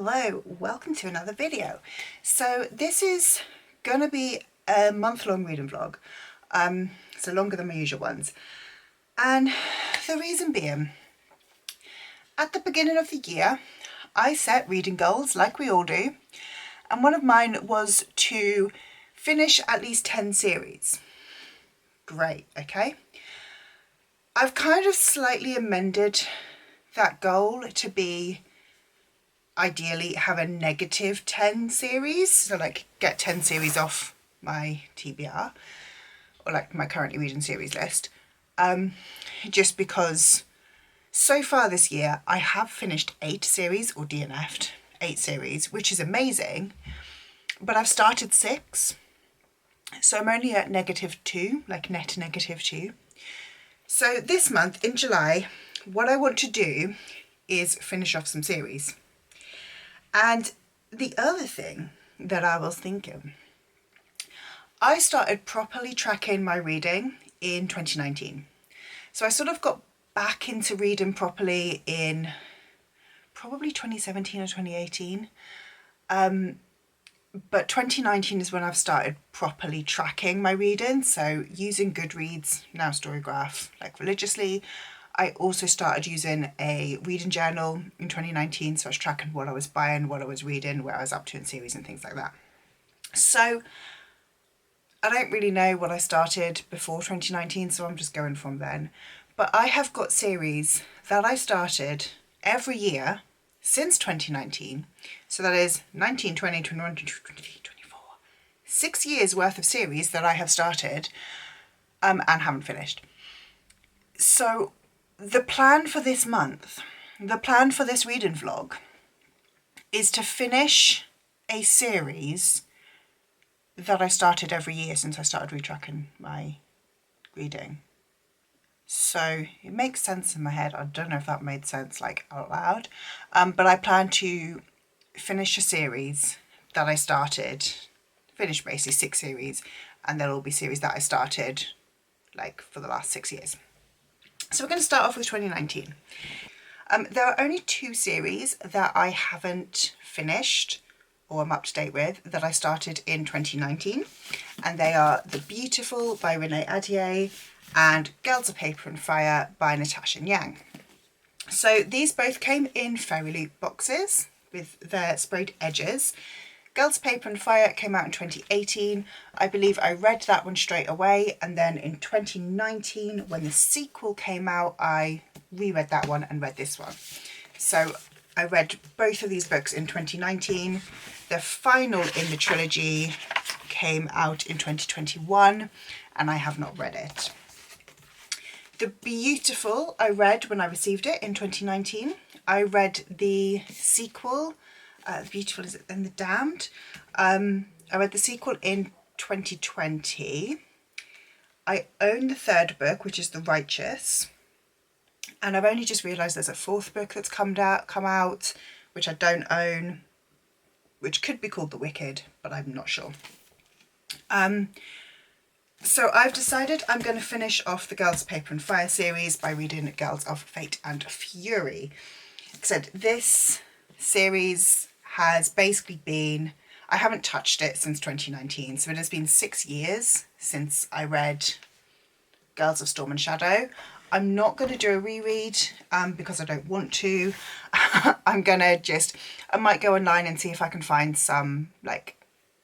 Hello, welcome to another video. So this is going to be a month-long reading vlog, so longer than my usual ones. And the reason being, at the beginning of the year, I set reading goals like we all do, and one of mine was to finish at least 10 series. Great, okay. I've kind of slightly amended that goal to be ideally have a negative 10 series, so like get 10 series off my TBR or like my currently reading series list, just because so far this year I have finished 8 series or DNF'd 8 series, which is amazing, but I've started 6, so I'm only at -2, like net -2. So this month in July, what I want to do is finish off some series. And the other thing that I was thinking, I started properly tracking my reading in 2019. So I sort of got back into reading properly in probably 2017 or 2018. But 2019 is when I've started properly tracking my reading. So using Goodreads, now Storygraph, like religiously. I also started using a reading journal in 2019, so I was tracking what I was buying, what I was reading, where I was up to in series and things like that. So I don't really know what I started before 2019, so I'm just going from then. But I have got series that I started every year since 2019. So that is 19, 20, 21, 22, 23, 24. 6 years worth of series that I have started and haven't finished. So the plan for this month, the plan for this reading vlog, is to finish a series that I started every year since I started retracking my reading. So it makes sense in my head. I don't know if that made sense like out loud, but I plan to finish a series that I started, finish basically 6 series, and there'll all be series that I started like for the last 6 years. So we're going to start off with 2019. There are only 2 series that I haven't finished or I'm up to date with that I started in 2019, and they are The Beautiful by Renee Ahdieh and Girls of Paper and Fire by Natasha Yang. So these both came in Fairy Loot boxes with their sprayed edges. Girls of Paper and Fire came out in 2018. I believe I read that one straight away, and then in 2019 when the sequel came out I reread that one and read this one. So I read both of these books in 2019. The final in the trilogy came out in 2021 and I have not read it. The Beautiful I read when I received it in 2019. I read the sequel, The Beautiful and the Damned. I read the sequel in 2020. I own the 3rd book, which is The Righteous. And I've only just realised there's a 4th book that's come out, which I don't own, which could be called The Wicked, but I'm not sure. So I've decided I'm going to finish off the Girls of Paper and Fire series by reading Girls of Fate and Fury. Like I said, this series has basically been, I haven't touched it since 2019, so it has been 6 years since I read Girls of Storm and Shadow. I'm not going to do a reread because I don't want to. I'm going to I might go online and see if I can find some like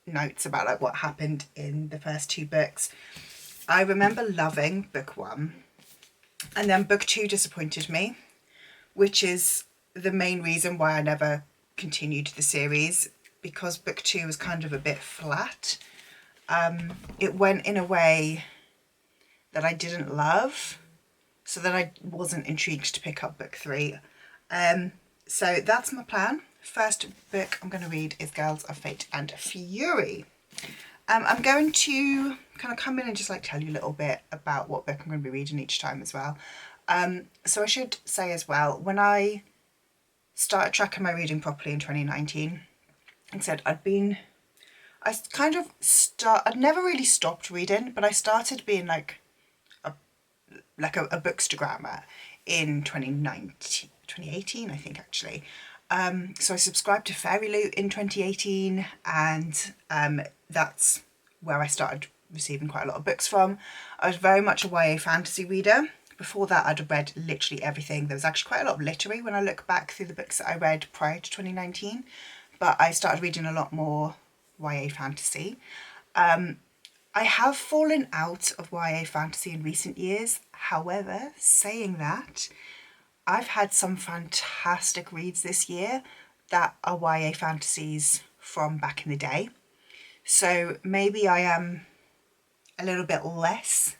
notes about like what happened in the first 2 books. I remember loving book 1, and then book 2 disappointed me, which is the main reason why I never continued the series, because book 2 was kind of a bit flat. It went in a way that I didn't love, so then I wasn't intrigued to pick up book 3. So that's my plan. First book I'm going to read is Girls of Fate and Fury. I'm going to kind of come in and just like tell you a little bit about what book I'm going to be reading each time as well. So I should say as well, when I started tracking my reading properly in 2019, like I said, I'd never really stopped reading, but I started being like a bookstagrammer in 2018, I think actually. So I subscribed to Fairy Loot in 2018, and that's where I started receiving quite a lot of books from. I was very much a YA fantasy reader. Before that, I'd read literally everything. There was actually quite a lot of literary when I look back through the books that I read prior to 2019, but I started reading a lot more YA fantasy. I have fallen out of YA fantasy in recent years. However, saying that, I've had some fantastic reads this year that are YA fantasies from back in the day. So maybe I am a little bit less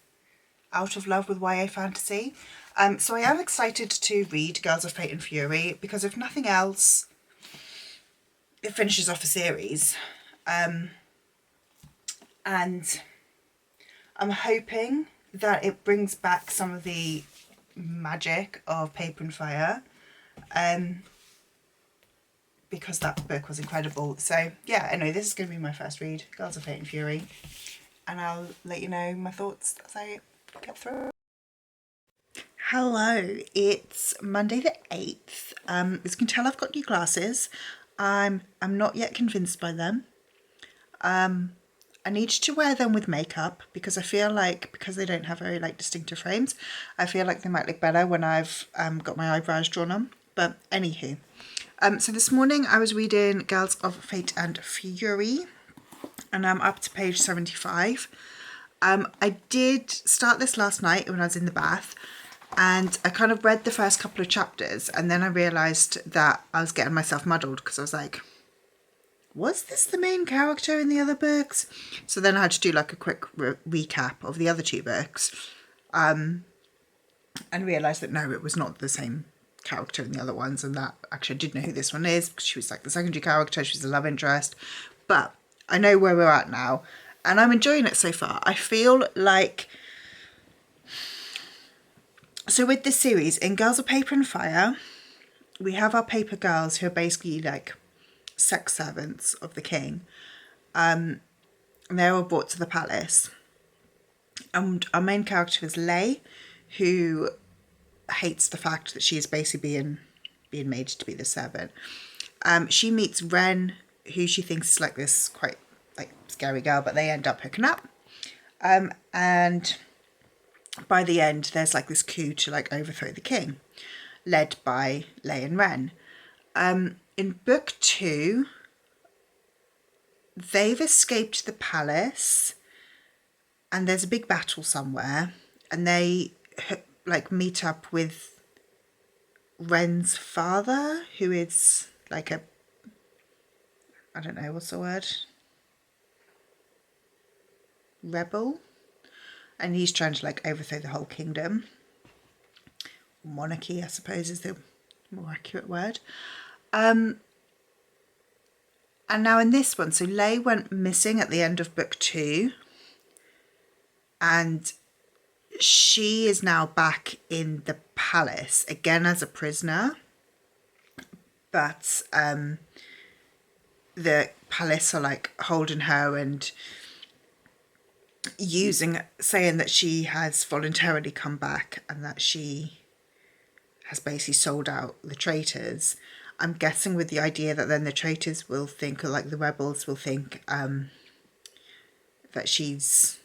out of love with YA fantasy. So I am excited to read Girls of Fate and Fury because if nothing else, it finishes off a series. And I'm hoping that it brings back some of the magic of Paper and Fire, because that book was incredible. So yeah, anyway, this is going to be my first read, Girls of Fate and Fury, and I'll let you know my thoughts as I get through. Hello, it's Monday the 8th. As you can tell, I've got new glasses. I'm not yet convinced by them. I need to wear them with makeup because I feel like, because they don't have very like distinctive frames, I feel like they might look better when I've got my eyebrows drawn on. But anywho, so this morning I was reading Girls of Fate and Fury, and I'm up to page 75. I did start this last night when I was in the bath, and I kind of read the first couple of chapters, and then I realised that I was getting myself muddled because I was like, was this the main character in the other books? So then I had to do like a quick recap of the other two books, and realised that no, it was not the same character in the other ones, and that actually I did know who this one is because she was like the secondary character, she was the love interest. But I know where we're at now, and I'm enjoying it so far. I feel like, so with this series, in Girls of Paper and Fire, we have our paper girls who are basically like sex servants of the king, and they're all brought to the palace, and our main character is Lay, who hates the fact that she is basically being made to be the servant. She meets Ren, who she thinks is like this quite like scary girl, but they end up hooking up, and by the end there's like this coup to like overthrow the king, led by Lay and Ren. In book 2, they've escaped the palace and there's a big battle somewhere, and they like meet up with Ren's father, who is like a, I don't know, what's the word? Rebel. And he's trying to like overthrow the whole kingdom. Monarchy, I suppose, is the more accurate word. And now in this one, so Lay went missing at the end of book 2, and she is now back in the palace again as a prisoner, but the palace are like holding her and saying that she has voluntarily come back and that she has basically sold out the traitors. I'm guessing with the idea that then the traitors will think, or like the rebels will think, that she's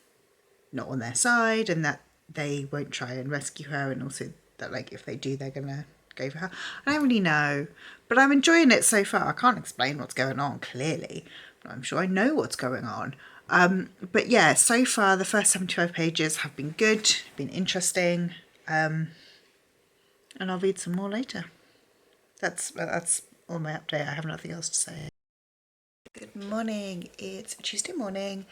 not on their side and that they won't try and rescue her, and also that like if they do, they're gonna go for her. I don't really know, but I'm enjoying it so far. I can't explain what's going on clearly, but I'm sure I know what's going on. But yeah, so far the first 75 pages have been good, been interesting, and I'll read some more later. That's all my update. I have nothing else to say. Good morning. It's Tuesday morning.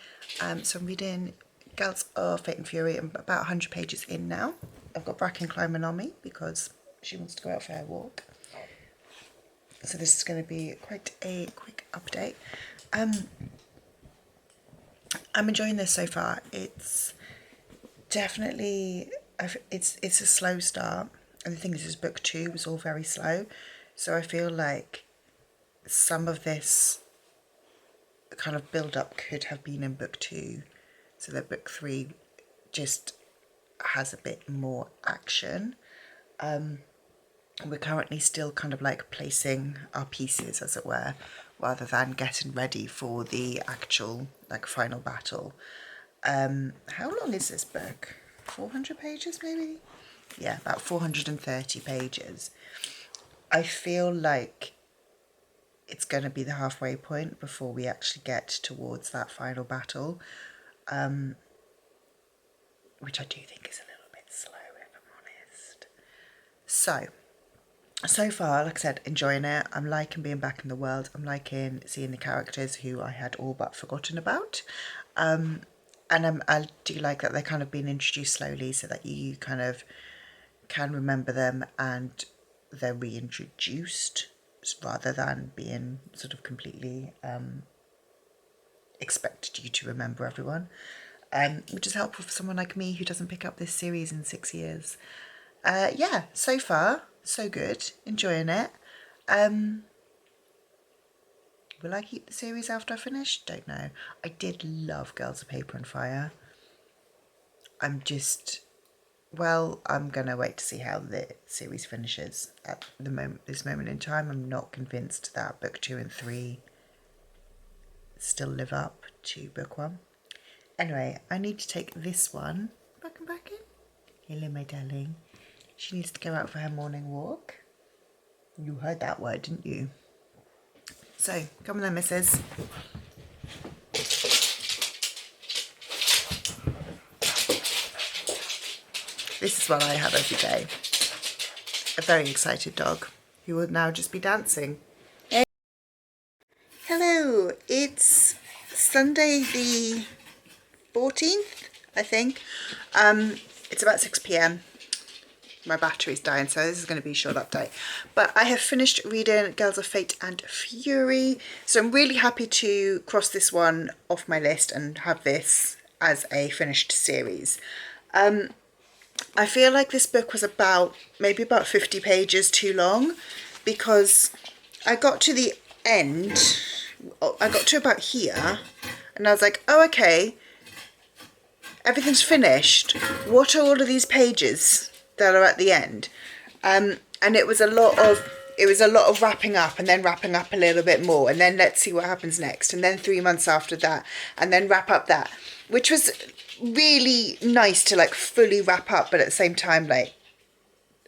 So I'm reading Girls of Fate and Fury. I'm about 100 pages in now. I've got Bracken climbing on me because she wants to go out for a walk. So this is going to be quite a quick update. I'm enjoying this so far. It's definitely, it's a slow start. And the thing is book 2 was all very slow. So I feel like some of this kind of build up could have been in book 2, so that book 3 just has a bit more action. we're currently still kind of like placing our pieces, as it were, rather than getting ready for the actual like final battle. How long is this book? 400 pages maybe? Yeah, about 430 pages. I feel like it's going to be the halfway point before we actually get towards that final battle, which I do think is a little bit slow, if I'm honest. So far, like I said, enjoying it. I'm liking being back in the world. I'm liking seeing the characters who I had all but forgotten about. And I do like that they're kind of being introduced slowly so that you kind of can remember them and they're reintroduced rather than being sort of completely expected you to remember everyone, which is helpful for someone like me who doesn't pick up this series in 6 years. Yeah, so far, so good. Enjoying it. Will I keep the series after I finish? Don't know. I did love Girls of Paper and Fire. I'm going to wait to see how the series finishes. At this moment in time, I'm not convinced that book 2 and 3 still live up to book 1. Anyway, I need to take this one back in. Hello, my darling. She needs to go out for her morning walk. You heard that word, didn't you? So, come on then, missus. This is what I have every day. A very excited dog who will now just be dancing. Hey. Hello, it's Sunday the 14th, I think. It's about 6 p.m. My battery's dying, so this is going to be a short update. But I have finished reading Girls of Fate and Fury, so I'm really happy to cross this one off my list and have this as a finished series. I feel like this book was maybe about 50 pages too long, because I got to the end, I got to about here, and I was like, oh, okay, everything's finished. What are all of these pages that are at the end? And it was a lot of wrapping up and then wrapping up a little bit more and then let's see what happens next and then 3 months after that and then wrap up that, which was really nice to like fully wrap up, but at the same time like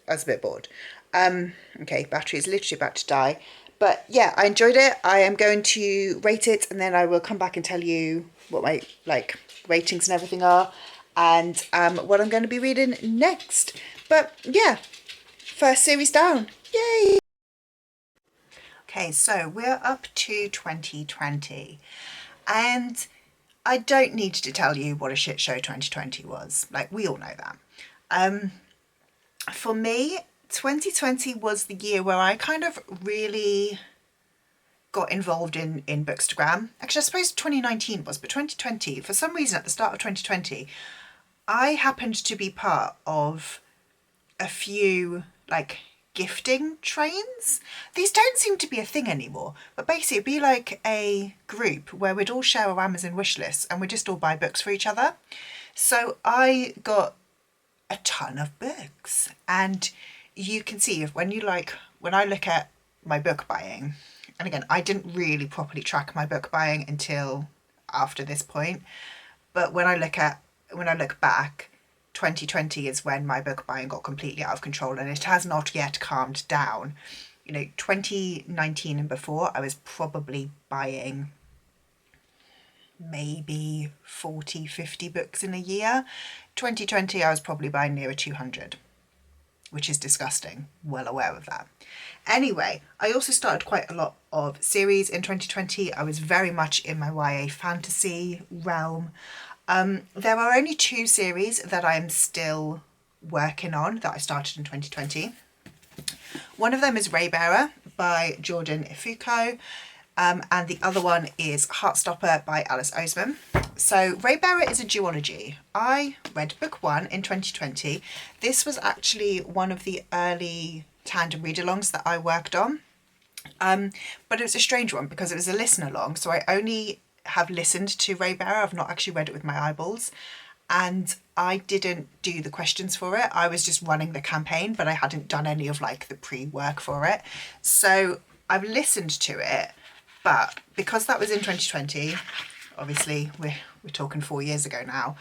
I was a bit bored. Okay, battery is literally about to die, but yeah, I enjoyed it. I am going to rate it and then I will come back and tell you what my like ratings and everything are, and what I'm going to be reading next. But yeah, first series down. Yay! Okay, so we're up to 2020, and I don't need to tell you what a shit show 2020 was. Like, we all know that. For me, 2020 was the year where I kind of really got involved in Bookstagram. Actually, I suppose 2019 was, but 2020, for some reason at the start of 2020, I happened to be part of a few like gifting trains. These don't seem to be a thing anymore, but basically it'd be like a group where we'd all share our Amazon wish lists and we'd just all buy books for each other. So I got a ton of books, and you can see when I look at my book buying, and again, I didn't really properly track my book buying until after this point, but when I look back, 2020 is when my book buying got completely out of control, and it has not yet calmed down. 2019 and before, I was probably buying maybe 40, 50 books in a year. 2020, I was probably buying nearer 200, which is disgusting. Well aware of that. Anyway, I also started quite a lot of series in 2020. I was very much in my YA fantasy realm. There are only 2 series that I am still working on that I started in 2020. One of them is Raybearer by Jordan Ifuko, and the other one is Heartstopper by Alice Oseman. So Raybearer is a duology. I read book 1 in 2020. This was actually one of the early tandem read-alongs that I worked on, but it was a strange one because it was a listen along, so I only have listened to Raybearer. I've not actually read it with my eyeballs, and I didn't do the questions for it. I was just running the campaign, but I hadn't done any of like the pre-work for it. So I've listened to it, but because that was in 2020, obviously we're talking 4 years ago now,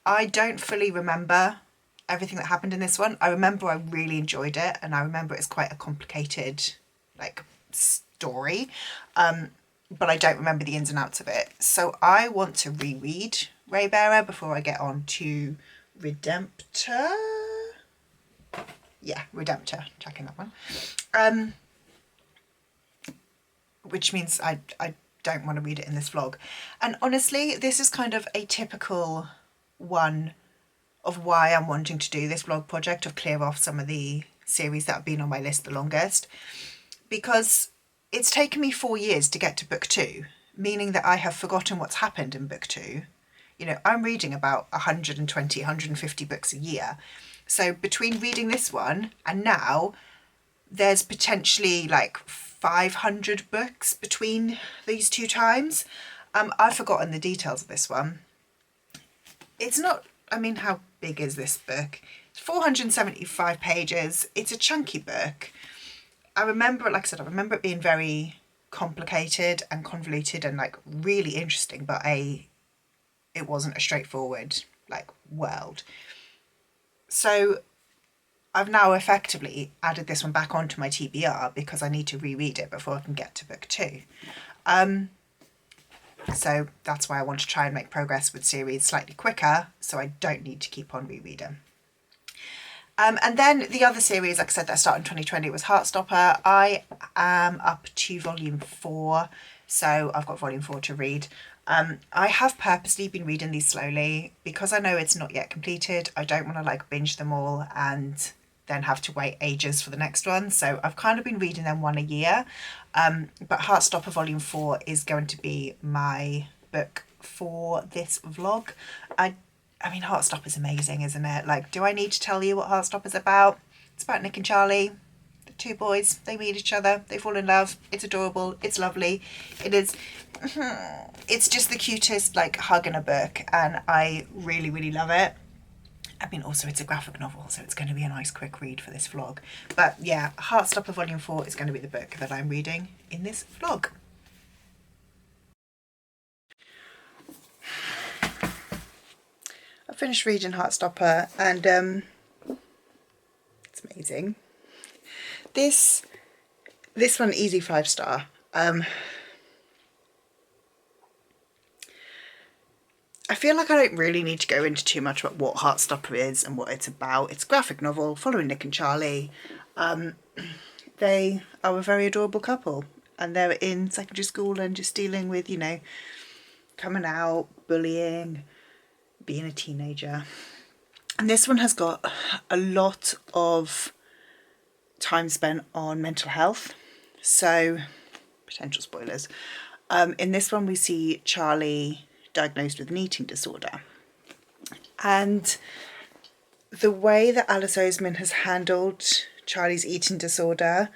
I don't fully remember everything that happened in this one. I remember I really enjoyed it, and I remember it's quite a complicated like story, but I don't remember the ins and outs of it. So I want to reread Raybearer before I get on to Redemptor. Yeah, Redemptor, checking that one. Which means I don't want to read it in this vlog. And honestly, this is kind of a typical one of why I'm wanting to do this vlog project, of clear off some of the series that have been on my list the longest, because it's taken me 4 years to get to book 2, meaning that I have forgotten what's happened in book 2. You know, I'm reading about 120, 150 books a year. So between reading this one and now, there's potentially like 500 books between these 2 times. I've forgotten the details of this one. It's not, I mean, how big is this book? It's 475 pages. It's a chunky book. I remember, like I said, I remember it being very complicated and convoluted and like really interesting, but it wasn't a straightforward like world. So I've now effectively added this one back onto my TBR because I need to reread it before I can get to book 2. So that's why I want to try and make progress with series slightly quicker, so I don't need to keep on rereading. And then the other series, like I said, that started in 2020 was Heartstopper. I am up to volume 4, so I've got volume 4 to read. I have purposely been reading these slowly because I know it's not yet completed. I don't want to like binge them all and then have to wait ages for the next one. So I've kind of been reading them one a year. But Heartstopper volume 4 is going to be my book for this vlog. I mean, Heartstopper's amazing, isn't it? Like, do I need to tell you what Heartstopper's about? It's about Nick and Charlie, the 2 boys. They meet each other, they fall in love. It's adorable, it's lovely. It is, it's just the cutest like hug in a book, and I really, really love it. I mean, also it's a graphic novel, so it's going to be a nice quick read for this vlog. But yeah, Heartstopper volume 4 is going to be the book that I'm reading in this vlog. I finished reading Heartstopper, and it's amazing. This one, easy 5-star. I feel like I don't really need to go into too much about what Heartstopper is and what it's about. It's a graphic novel following Nick and Charlie. They are a very adorable couple, and they're in secondary school and just dealing with, you know, coming out, bullying, being a teenager. And this one has got a lot of time spent on mental health. So, potential spoilers. In this one we see Charlie diagnosed with an eating disorder. And the way that Alice Oseman has handled Charlie's eating disorder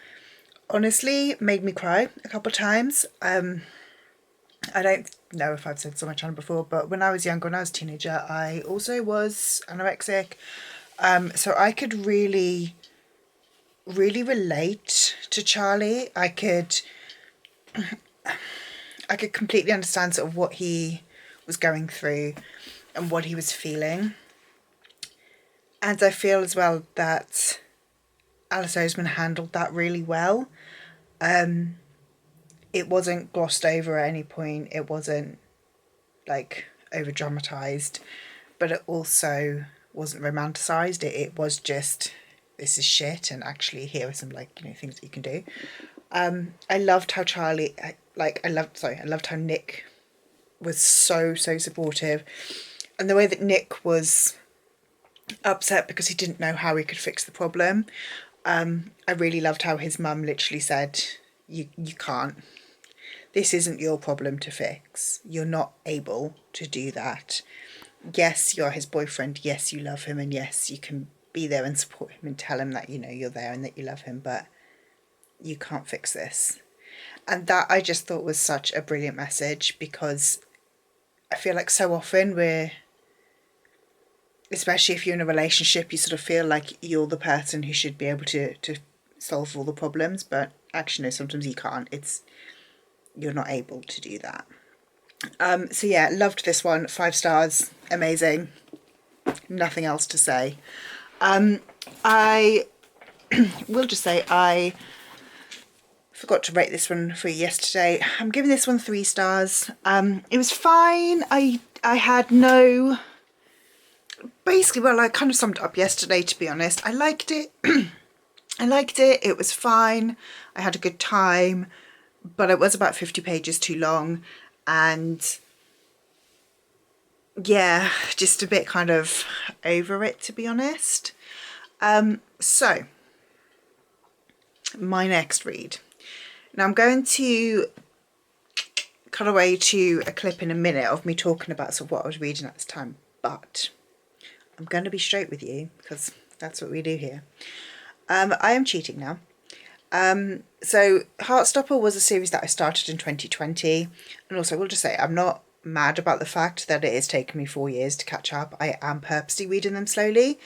honestly made me cry a couple of times. I don't know if I've said so much on it before, but when I was younger, when I was a teenager, I also was anorexic. So I could really, really relate to Charlie. I could completely understand sort of what he was going through and what he was feeling. And I feel as well that Alice Oseman handled that really well. It wasn't glossed over at any point. It wasn't like over dramatized, but it also wasn't romanticized. It was just, this is shit, and actually here are some like, you know, things that you can do. I loved how I loved how Nick was so supportive, and the way that Nick was upset because he didn't know how he could fix the problem. I really loved how his mum literally said, you can't, this isn't your problem to fix. You're not able to do that. Yes, you're his boyfriend. Yes, you love him. And yes, you can be there and support him and tell him that, you know, you're there and that you love him, but you can't fix this. And that I just thought was such a brilliant message, because I feel like so often we're especially if you're in a relationship, you sort of feel like you're the person who should be able to solve all the problems, but actually no, sometimes you can't. You're not able to do that. So yeah, loved this one. 5 stars, amazing. Nothing else to say. I will just say I forgot to rate this one for you yesterday. I'm giving this one 3 stars. It was fine. I had no... Basically, well, I kind of summed it up yesterday, to be honest. I liked it. I liked it. It was fine. I had a good time, but it was about 50 pages too long. And yeah, just a bit kind of over it, to be honest. So my next read. Now I'm going to cut away to a clip in a minute of me talking about sort of what I was reading at this time, but I'm going to be straight with you because that's what we do here. I am cheating now. So Heartstopper was a series that I started in 2020, and also we'll just say I'm not mad about the fact that it is taking me 4 years to catch up. I am purposely reading them slowly.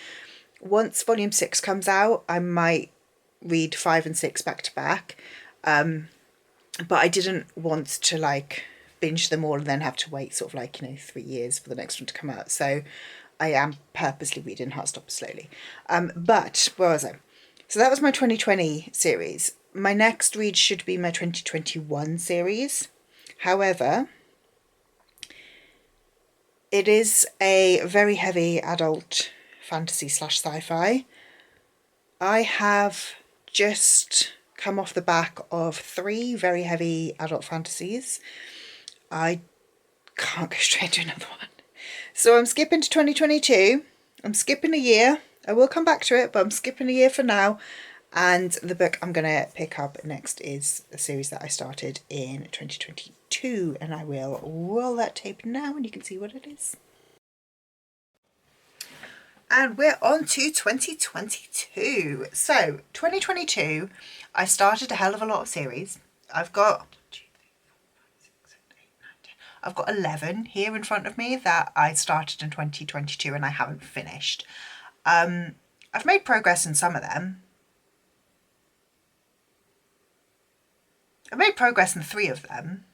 Once volume 6 comes out, I might read 5 and 6 back to back, but I didn't want to like binge them all and then have to wait sort of like 3 years for the next one to come out. So I am purposely reading Heartstopper slowly. But where was I? So that was my 2020 series. My next read should be my 2021 series. However, it is a very heavy adult fantasy / sci-fi. I have just come off the back of 3 very heavy adult fantasies. I can't go straight to another one. So I'm skipping to 2022. I'm skipping a year. I will come back to it, but I'm skipping a year for now. And the book I'm going to pick up next is a series that I started in 2022. And I will roll that tape now and you can see what it is. And we're on to 2022. So 2022, I started a hell of a lot of series. I've got 11 here in front of me that I started in 2022 and I haven't finished. I've made progress in some of them. I've made progress in 3 of them.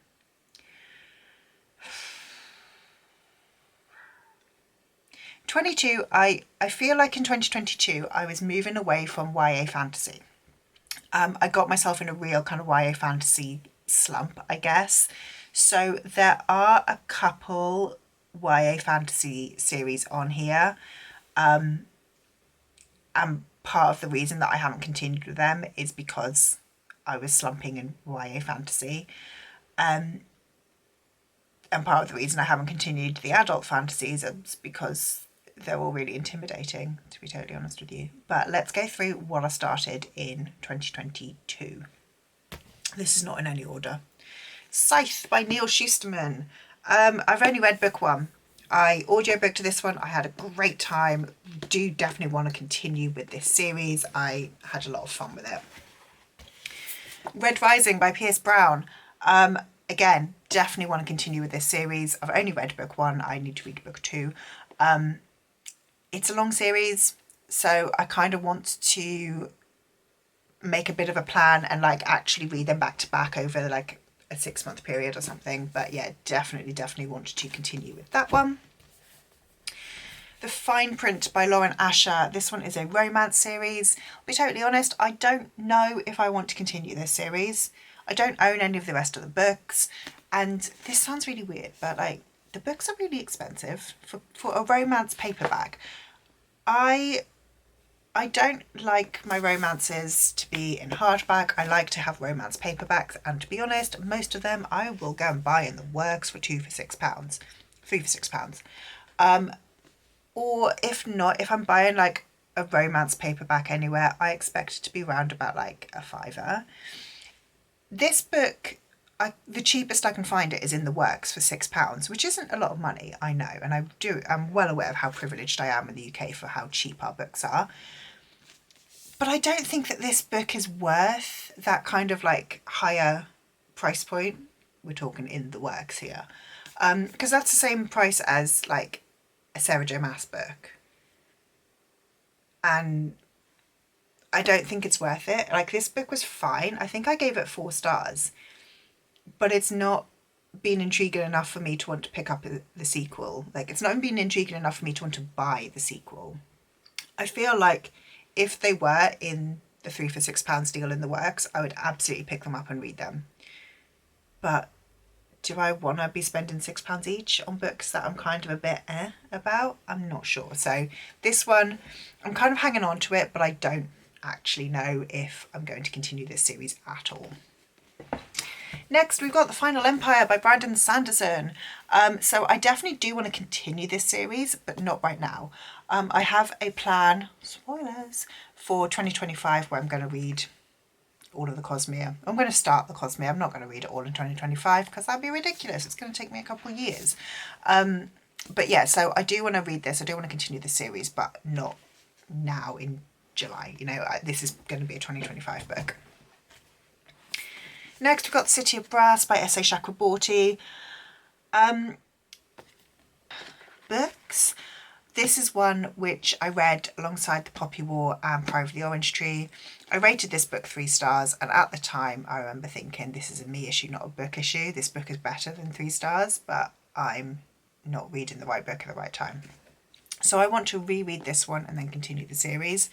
I feel like in 2022 I was moving away from YA fantasy. I got myself in a real kind of YA fantasy slump, I guess. So there are a couple YA fantasy series on here. And part of the reason that I haven't continued with them is because I was slumping in YA fantasy. And part of the reason I haven't continued the adult fantasies is because they're all really intimidating, to be totally honest with you. But let's go through what I started in 2022. This is not in any order. Scythe by Neil Schusterman. I've only read book 1. I audiobooked this one. I had a great time. Do definitely want to continue with this series. I had a lot of fun with it. Red Rising by Pierce Brown. Again, definitely want to continue with this series. I've only read book 1. I need to read book 2. It's a long series, so I kind of want to make a bit of a plan and like actually read them back to back over like a 6-month period or something. But yeah, definitely want to continue with that one. The Fine Print by Lauren Asher. This one is a romance series. I'll be totally honest, I don't know if I want to continue this series. I don't own any of the rest of the books, and this sounds really weird, but like the books are really expensive for a romance paperback. I don't like my romances to be in hardback. I like to have romance paperbacks, and to be honest, most of them I will go and buy in the works for £2 for £6, £3 for £6. Or if not, if I'm buying like a romance paperback anywhere, I expect it to be around about like a £5. This book, the cheapest I can find it is in the works for £6, which isn't a lot of money, I know, and I'm well aware of how privileged I am in the UK for how cheap our books are. But I don't think that this book is worth that kind of like higher price point. We're talking in the works here, because that's the same price as like a Sarah J Maas book. and I don't think it's worth it. Like, this book was fine. I think I gave it 4 stars, but it's not been intriguing enough for me to want to pick up the sequel. Like, it's not even been intriguing enough for me to want to buy the sequel. I feel like if they were in the 3 for £6 deal in the works, I would absolutely pick them up and read them. But do I want to be spending £6 each on books that I'm kind of a bit about? I'm not sure. So this one, I'm kind of hanging on to it, but I don't actually know if I'm going to continue this series at all. Next, we've got The Final Empire by Brandon Sanderson. So I definitely do want to continue this series, but not right now. I have a plan, spoilers, for 2025 where I'm going to read all of the Cosmere. I'm going to start the Cosmere. I'm not going to read it all in 2025 because that'd be ridiculous. It's going to take me a couple of years. But yeah, so I do want to read this. I do want to continue the series, but not now in July. You know, this is going to be a 2025 book. Next, we've got The City of Brass by S.A. Chakraborty. Books. This is one which I read alongside The Poppy War and Pride of the Orange Tree. I rated this book 3 stars, and at the time I remember thinking, this is a me issue, not a book issue. This book is better than 3 stars, but I'm not reading the right book at the right time. So I want to reread this one and then continue the series.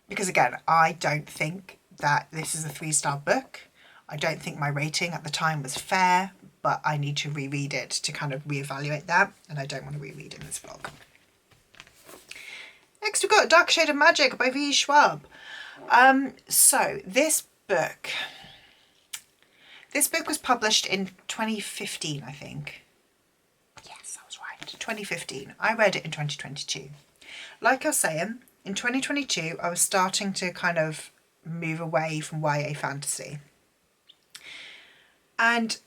Because again, I don't think that this is a 3-star book. I don't think my rating at the time was fair, but I need to reread it to kind of reevaluate that, and I don't want to reread in this vlog. Next, we've got Dark Shade of Magic by V. Schwab. So this book was published in 2015, I think. Yes, I was right. 2015. I read it in 2022. Like I was saying, in 2022, I was starting to kind of move away from YA fantasy. And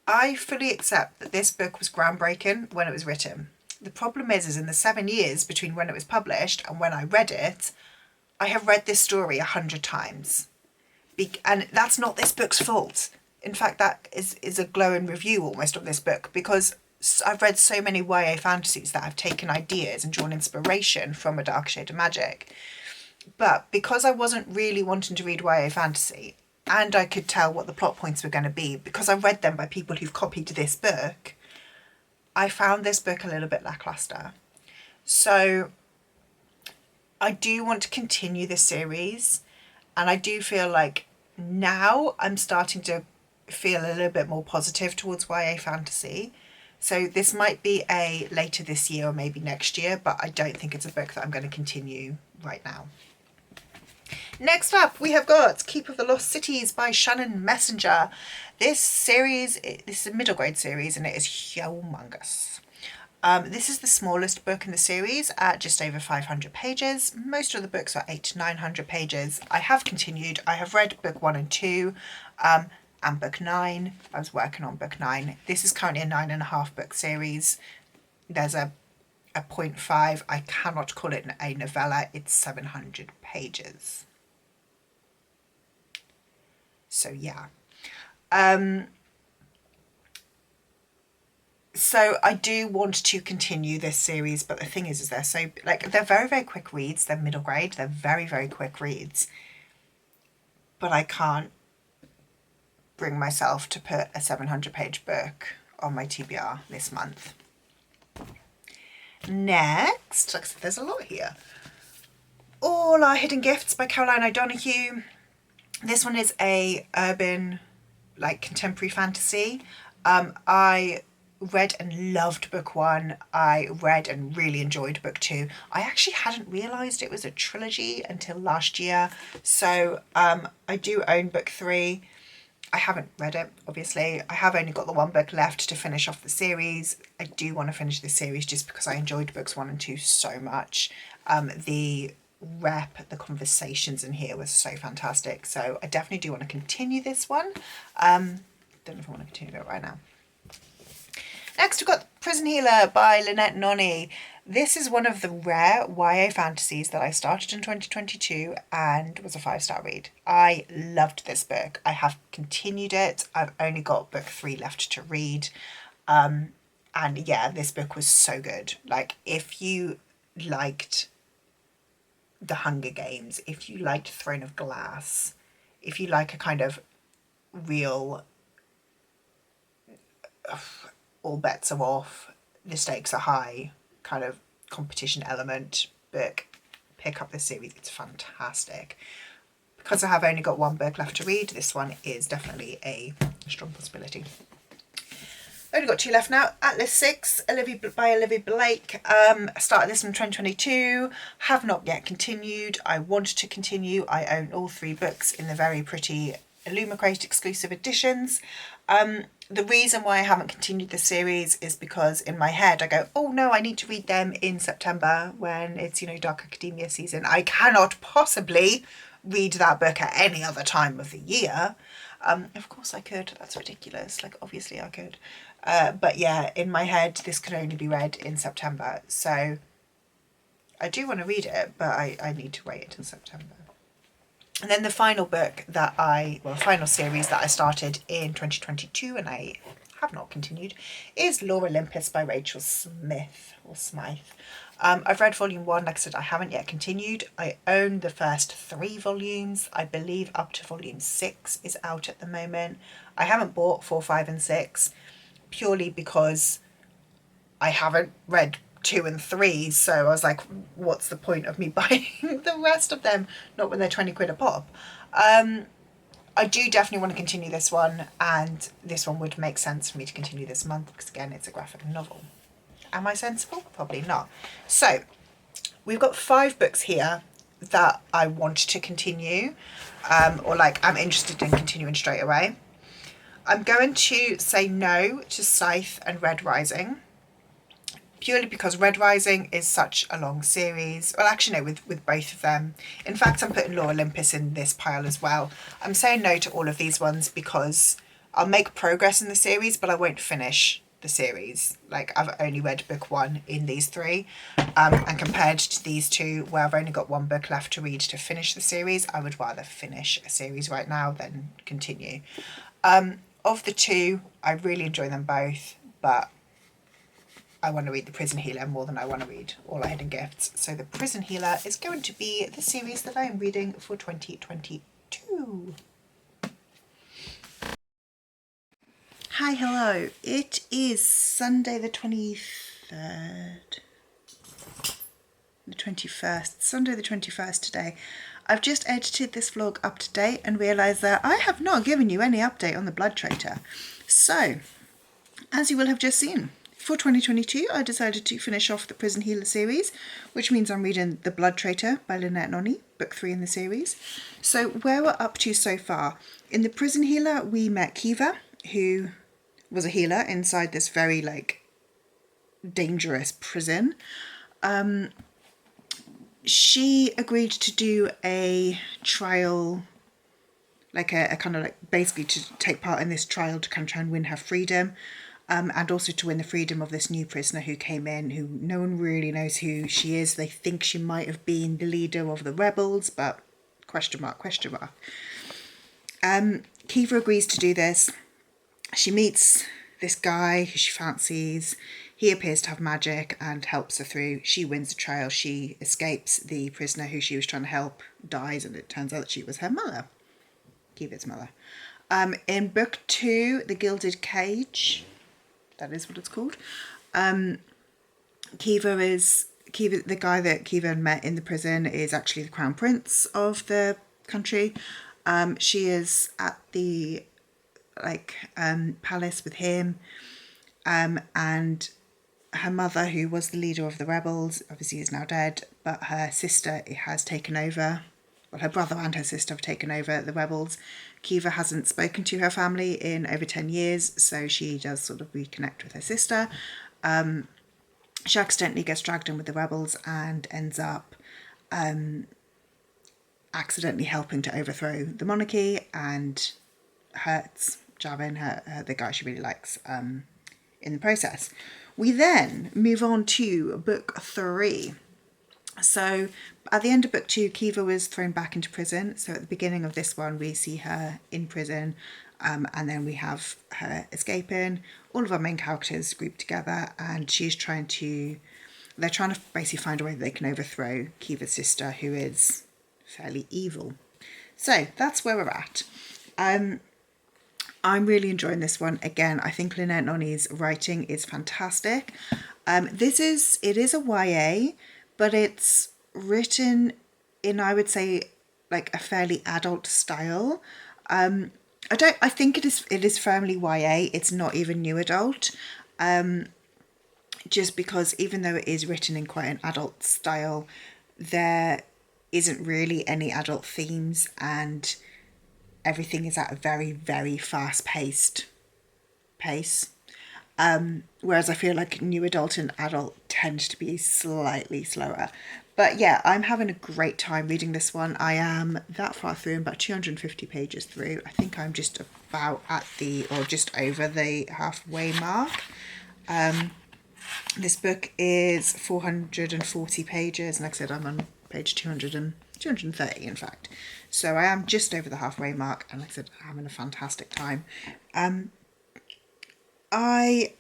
I fully accept that this book was groundbreaking when it was written. The problem is in the 7 years between when it was published and when I read it, I have read this story 100 times. And that's not this book's fault. In fact, that is a glowing review almost of this book, because I've read so many YA fantasies that I've taken ideas and drawn inspiration from A Dark Shade of Magic. But because I wasn't really wanting to read YA fantasy, and I could tell what the plot points were going to be because I read them by people who've copied this book, I found this book a little bit lackluster. So I do want to continue this series, and I do feel like now I'm starting to feel a little bit more positive towards YA fantasy. So this might be a later this year or maybe next year, but I don't think it's a book that I'm going to continue right now. Next up, we have got Keep of the Lost Cities by Shannon Messenger. This is a middle grade series, and it is humongous. This is the smallest book in the series at just over 500 pages. Most of the books are 800 to 900 pages. I have continued. I have read book 1 and 2 and book 9. I was working on book 9. This is currently a 9.5 book series. There's a 0.5. I cannot call it a novella. It's 700 pages. So yeah. So I do want to continue this series, but the thing is they're very, very quick reads. They're middle grade. They're very, very quick reads. But I can't bring myself to put a 700-page book on my TBR this month. Next, like I said, there's a lot here. All Our Hidden Gifts by Caroline O'Donoghue. This one is a urban, like, contemporary fantasy. I read and loved book 1. I read and really enjoyed book 2. I actually hadn't realised it was a trilogy until last year. So I do own book 3. I haven't read it, obviously. I have only got the 1 book left to finish off the series. I do want to finish the series just because I enjoyed books 1 and 2 so much. The the conversations in here was so fantastic. So I definitely do want to continue this one. Don't know if I want to continue it right now. Next, we've got Prison Healer by Lynette Noni. This is one of the rare YA fantasies that I started in 2022 and was a 5-star read. I loved this book. I have continued it. I've only got book 3 left to read. And yeah, this book was so good. Like, if you liked The Hunger Games, if you liked Throne of Glass, if you like a kind of real all bets are off, the stakes are high kind of competition element book, pick up this series. It's fantastic. Because I have only got one book left to read, this one is definitely a strong possibility. Only got two left now. Atlas 6 by Olivia Blake. I started this in 2022, have not yet continued. I want to continue. I own all three books in the very pretty Illumicrate exclusive editions. The reason why I haven't continued the series is because in my head I go, oh no, I need to read them in September when it's, you know, Dark Academia season. I cannot possibly read that book at any other time of the year. Of course I could. That's ridiculous. Like, obviously I could. But yeah, in my head, this can only be read in September. So I do want to read it, but I need to wait until September. And then the final book that final series that I started in 2022 and I have not continued is Lore Olympus by Rachel Smith or Smythe. I've read volume 1, like I said, I haven't yet continued. I own the first 3 volumes. I believe up to volume 6 is out at the moment. I haven't bought 4, 5 and 6 purely because I haven't read 2 and 3, so I was like, what's the point of me buying the rest of them? Not when they're 20 quid a pop. I do definitely want to continue this one, and this one would make sense for me to continue this month because again, it's a graphic novel. Am I sensible? Probably not. So we've got 5 books here that I want to continue, or like I'm interested in continuing straight away. I'm going to say no to Scythe and Red Rising, purely because Red Rising is such a long series. Well, actually, no, with both of them. In fact, I'm putting Lore Olympus in this pile as well. I'm saying no to all of these ones because I'll make progress in the series, but I won't finish the series. Like, I've only read book 1 in these 3. And compared to these 2, where I've only got 1 book left to read to finish the series, I would rather finish a series right now than continue. Of the 2, I really enjoy them both, but I want to read The Prison Healer more than I want to read All Our Hidden Gifts. So The Prison Healer is going to be the series that I am reading for 2022. Hi, hello. It is Sunday the 23rd. The 21st. Sunday the 21st today. I've just edited this vlog up to date and realised that I have not given you any update on the Blood Traitor. So, as you will have just seen, for 2022 I decided to finish off the Prison Healer series, which means I'm reading The Blood Traitor by Lynette Noni, book 3 in the series. So where we're up to so far, in The Prison Healer we met Kiva, who was a healer inside this very like dangerous prison. She agreed to do a trial, like a kind of like basically to take part in this trial to kind of try and win her freedom, and also to win the freedom of this new prisoner who came in, who no one really knows who she is. They think she might have been the leader of the rebels, but question mark, question mark. Kiva agrees to do this. She meets this guy who she fancies. He appears to have magic and helps her through. She wins the trial. She escapes. The prisoner who she was trying to help dies, and it turns out that she was her mother, Kiva's mother. In book 2, The Gilded Cage, that is what it's called. Kiva, the guy that Kiva met in the prison, is actually the crown prince of the country. She is at the palace with him, and her mother, who was the leader of the rebels, obviously is now dead, but her sister has taken over. Well, her brother and her sister have taken over the rebels. Kiva hasn't spoken to her family in over 10 years, so she does sort of reconnect with her sister. She accidentally gets dragged in with the rebels and ends up accidentally helping to overthrow the monarchy and hurts Javin, the guy she really likes, in the process. We then move on to book 3. So at the end of book 2, Kiva was thrown back into prison. So at the beginning of this one, we see her in prison, and then we have her escaping. All of our main characters grouped together, and she's trying to they're trying to basically find a way that they can overthrow Kiva's sister, who is fairly evil. So that's where we're at. I'm really enjoying this one. Again, I think Lynette Noni's writing is fantastic. It is a YA, but it's written in, I would say, like a fairly adult style. I think it is firmly YA. It's not even new adult. Just because even though it is written in quite an adult style, there isn't really any adult themes, and everything is at a very, very fast-paced pace. Whereas I feel like new adult and adult tend to be slightly slower. But yeah, I'm having a great time reading this one. I am that far through, about 250 pages through. I think I'm just about at or just over the halfway mark. This book is 440 pages, and like I said, I'm on page 230 in fact. So I am just over the halfway mark, and like I said, I'm having a fantastic time. So I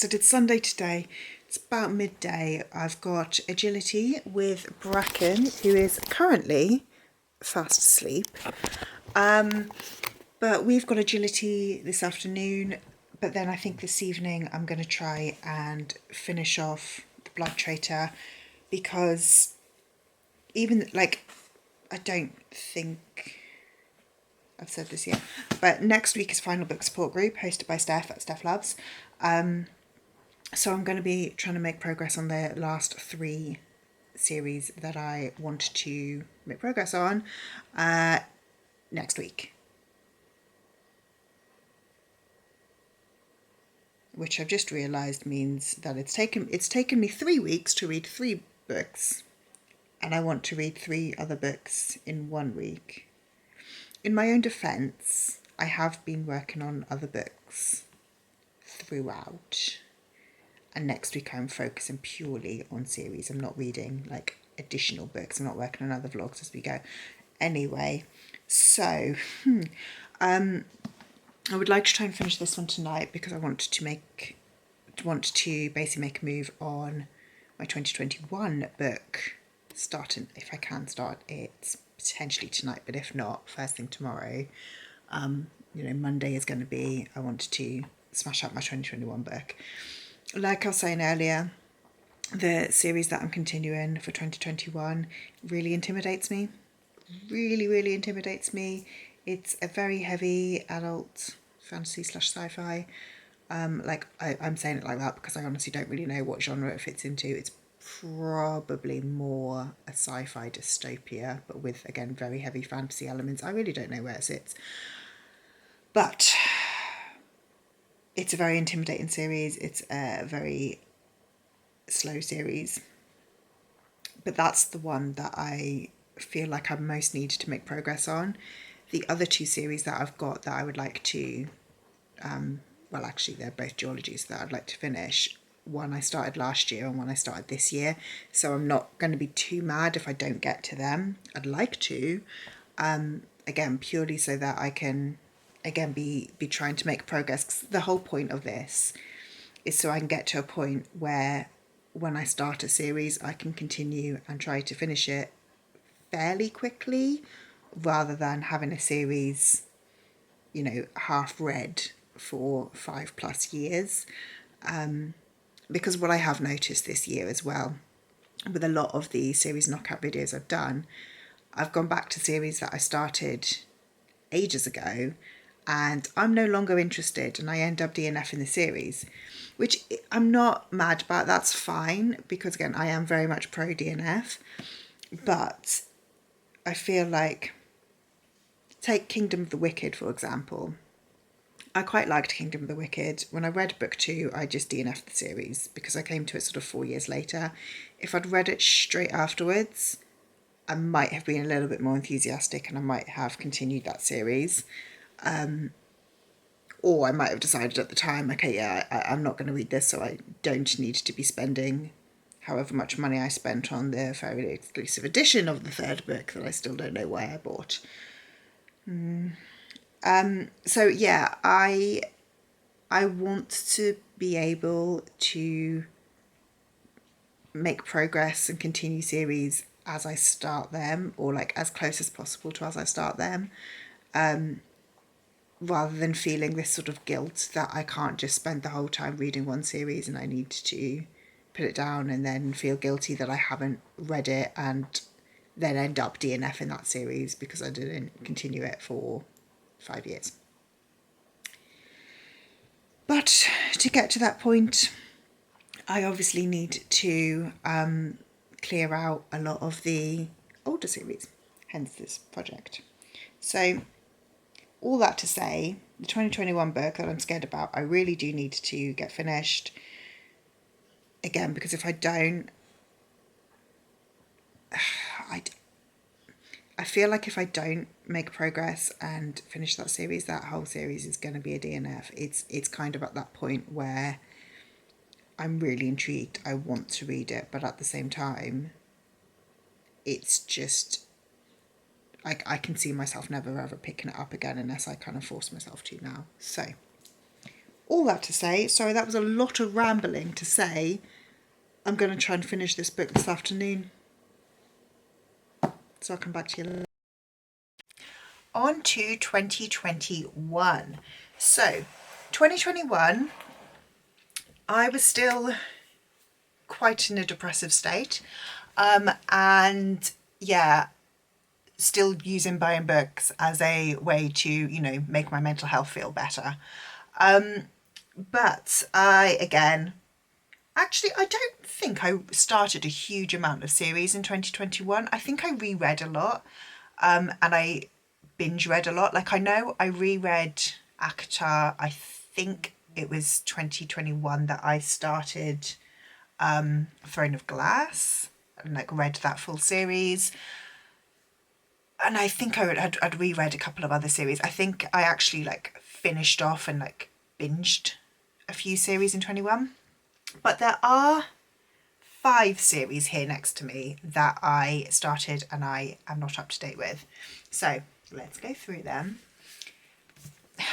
did Sunday today. It's about midday. I've got agility with Bracken, who is currently fast asleep. But we've got agility this afternoon. But then I think this evening I'm going to try and finish off the Blood Traitor, because even like, I don't think I've said this yet, but next week is Final Book Support Group hosted by Steph at Steph Labs. So I'm going to be trying to make progress on the last 3 series that I want to make progress on next week. Which I've just realised means that it's taken me 3 weeks to read 3 books, and I want to read 3 other books in 1 week. In my own defence, I have been working on other books throughout, and next week I'm focusing purely on series. I'm not reading like additional books. I'm not working on other vlogs as we go. Anyway, so I would like to try and finish this one tonight, because I want to basically make a move on my 2021 book, starting, if I can start it potentially tonight, but if not, first thing tomorrow. Monday is going to be, I wanted to smash up my 2021 book. Like I was saying earlier, the series that I'm continuing for 2021 really intimidates me. Really, really intimidates me. It's a very heavy adult fantasy / sci-fi. I'm saying it like that because I honestly don't really know what genre it fits into. It's probably more a sci-fi dystopia, but with, again, very heavy fantasy elements. I really don't know where it sits. But it's a very intimidating series. It's a very slow series. But that's the one that I feel like I most need to make progress on. The other 2 series that I've got that I would like to, actually they're both duologies that I'd like to finish. One I started last year and one I started this year. So I'm not going to be too mad if I don't get to them. I'd like to, again, purely so that I can, again, be trying to make progress. 'Cause the whole point of this is so I can get to a point where when I start a series, I can continue and try to finish it fairly quickly, rather than having a series, half read for 5+ years. Because what I have noticed this year as well, with a lot of the series knockout videos I've done, I've gone back to series that I started ages ago, and I'm no longer interested, and I end up DNFing the series, which I'm not mad about. That's fine, because again, I am very much pro DNF, but I feel like, take Kingdom of the Wicked, for example. I quite liked Kingdom of the Wicked. When I read book 2, I just DNF'd the series because I came to it sort of 4 years later. If I'd read it straight afterwards, I might have been a little bit more enthusiastic and I might have continued that series. Or I might have decided at the time, okay, yeah, I'm not going to read this, so I don't need to be spending however much money I spent on the very exclusive edition of the 3rd book that I still don't know why I bought. So yeah, I want to be able to make progress and continue series as I start them, or like as close as possible to as I start them, rather than feeling this sort of guilt that I can't just spend the whole time reading one series and I need to put it down and then feel guilty that I haven't read it and then end up DNF in that series because I didn't continue it for 5 years. But to get to that point, I obviously need to clear out a lot of the older series, hence this project. So all that to say, the 2021 book that I'm scared about, I really do need to get finished. Again, because if I don't, I feel like if I don't make progress and finish that series, that whole series is going to be a DNF. It's kind of at that point where I'm really intrigued. I want to read it, but at the same time, it's just, I can see myself never ever picking it up again unless I kind of force myself to now. So, all that to say, sorry, that was a lot of rambling to say. I'm going to try and finish this book this afternoon. So I'll come back to you later. On to 2021. So, 2021, I was still quite in a depressive state. And yeah, still using buying books as a way to, make my mental health feel better. But I don't think I started a huge amount of series in 2021. I think I reread a lot, and I binge read a lot. Like, I know I reread ACOTAR, I think it was 2021 that I started Throne of Glass and like read that full series. And I think I'd reread a couple of other series. I think I actually like finished off and like binged a few series in 21. But there are 5 series here next to me that I started and I am not up to date with. So let's go through them. The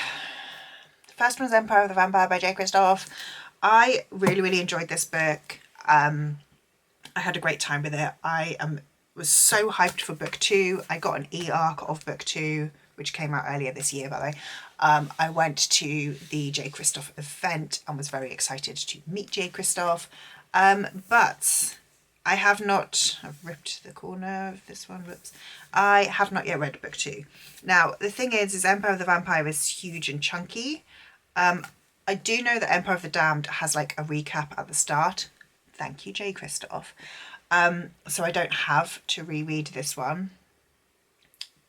first one is Empire of the Vampire by Jay Kristoff. I really, really enjoyed this book. I had a great time with it. Was so hyped for book 2. I got an e-arc of book 2, which came out earlier this year, by the way. I went to the Jay Kristoff event and was very excited to meet Jay Kristoff. But I have not, I've ripped the corner of this one, whoops. I have not yet read book 2. Now, the thing is Empire of the Vampire is huge and chunky. I do know that Empire of the Damned has like a recap at the start. Thank you, Jay Kristoff. So I don't have to reread this one.